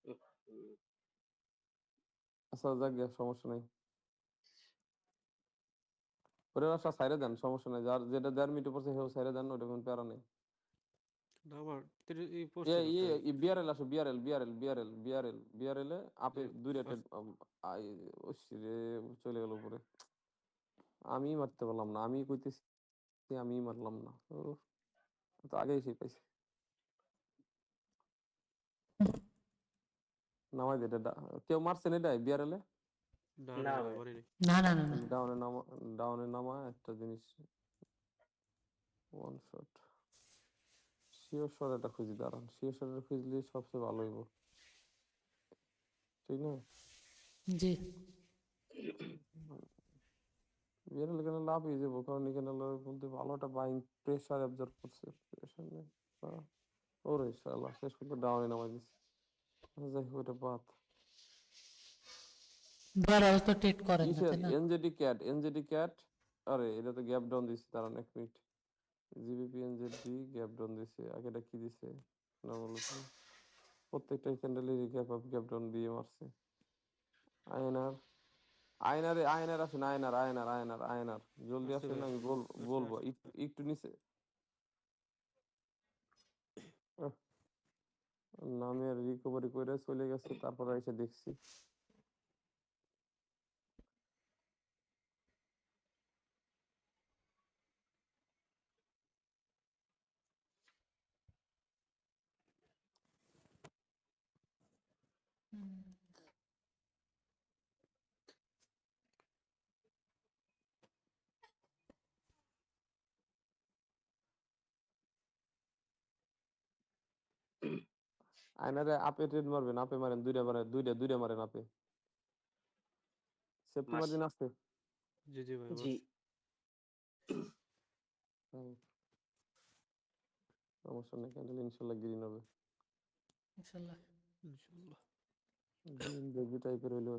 S5: হুম,
S3: আচ্ছা যাক গে, সমস্যা নেই, ওরে আসা সাইরে দেন, সমস্যা নেই, যার যেটা 1.5 মিনিট পড়ছে সেও সাইরে দেন, ওটা কোনো প্যারা নেই।
S6: না আমার এই পড়ছে তো তাই।
S3: বিআরএল আসো, বিআরএল এ আপে
S6: যে
S3: দুই রেটেড। রে, চলে গেল উপরে, আমি মারতে পারলাম না, আমি কইতেছি আমি মারলাম না, উফ, তো আগেই সেই পাইছি। নামাই দে এটা, কেউ মারছেন এটা বিআরএল এ?
S6: না না
S5: না
S6: ভাই
S5: ভাই।
S6: মরে নেই।
S1: না না না না।
S3: ডাউনে নামা, ডাউনে নামা একটা জিনিস, ওয়ান শট। শিওর শট এটা খুঁজি, দাঁড়ান, শিওর শট খুঁজলে সবচেয়ে ভালো হইব, ঠিক না?
S1: জি।
S3: বিআরএল এখানে লাভ হয়ে যাবো, কারণ এখানে বলতে ভালো একটা বাইং প্রেসার অ্যাবজর্ব করছে, প্রেসার নেই। ওরে শালা, শেষ পর্যন্ত ডাউনে নামাই দিছে, যাই হোক ওটা বাদ।
S1: বারো তো টেট করেন না
S3: কিসের
S1: তাই না?
S3: এনজেডি ক্যাট, আরে এটা তো গ্যাপ ডাউন দিছে, দাঁড়ান 1 minute. GBP NZD gap down দিছে, আগেটা কি দিছে না বলতো, প্রত্যেকটা ক্যান্ডেলেরই গ্যাপ ডাউন দিয়ে মারছে। আয়নার, আয়নার আসেন, আয়নার জলদি
S6: আসছে
S3: আসেন,
S6: ভাই।
S3: আমি
S6: আসছে
S3: বলবো
S6: আসছে।
S3: একটু নিচে। আহ, নামে রিকভারি করে চলে গেছে, তারপর এসে দেখছি। আয়নারে আপে ট্রেড মারবেন, আপে মারেন, দুইটা মারেন আপে, সেফটি
S5: মারছি।
S3: মার্জিন আছে।
S6: জি জি ভাই
S5: জি।
S6: মারছি।
S3: সমস্যা নেই, ক্যান্ডেল ইনশাল্লাহ গ্রিন হবে,
S1: ইনশাল্লাহ।
S6: ইনশাল্লাহ।
S3: গ্রিন বেবি টাইপের হইলো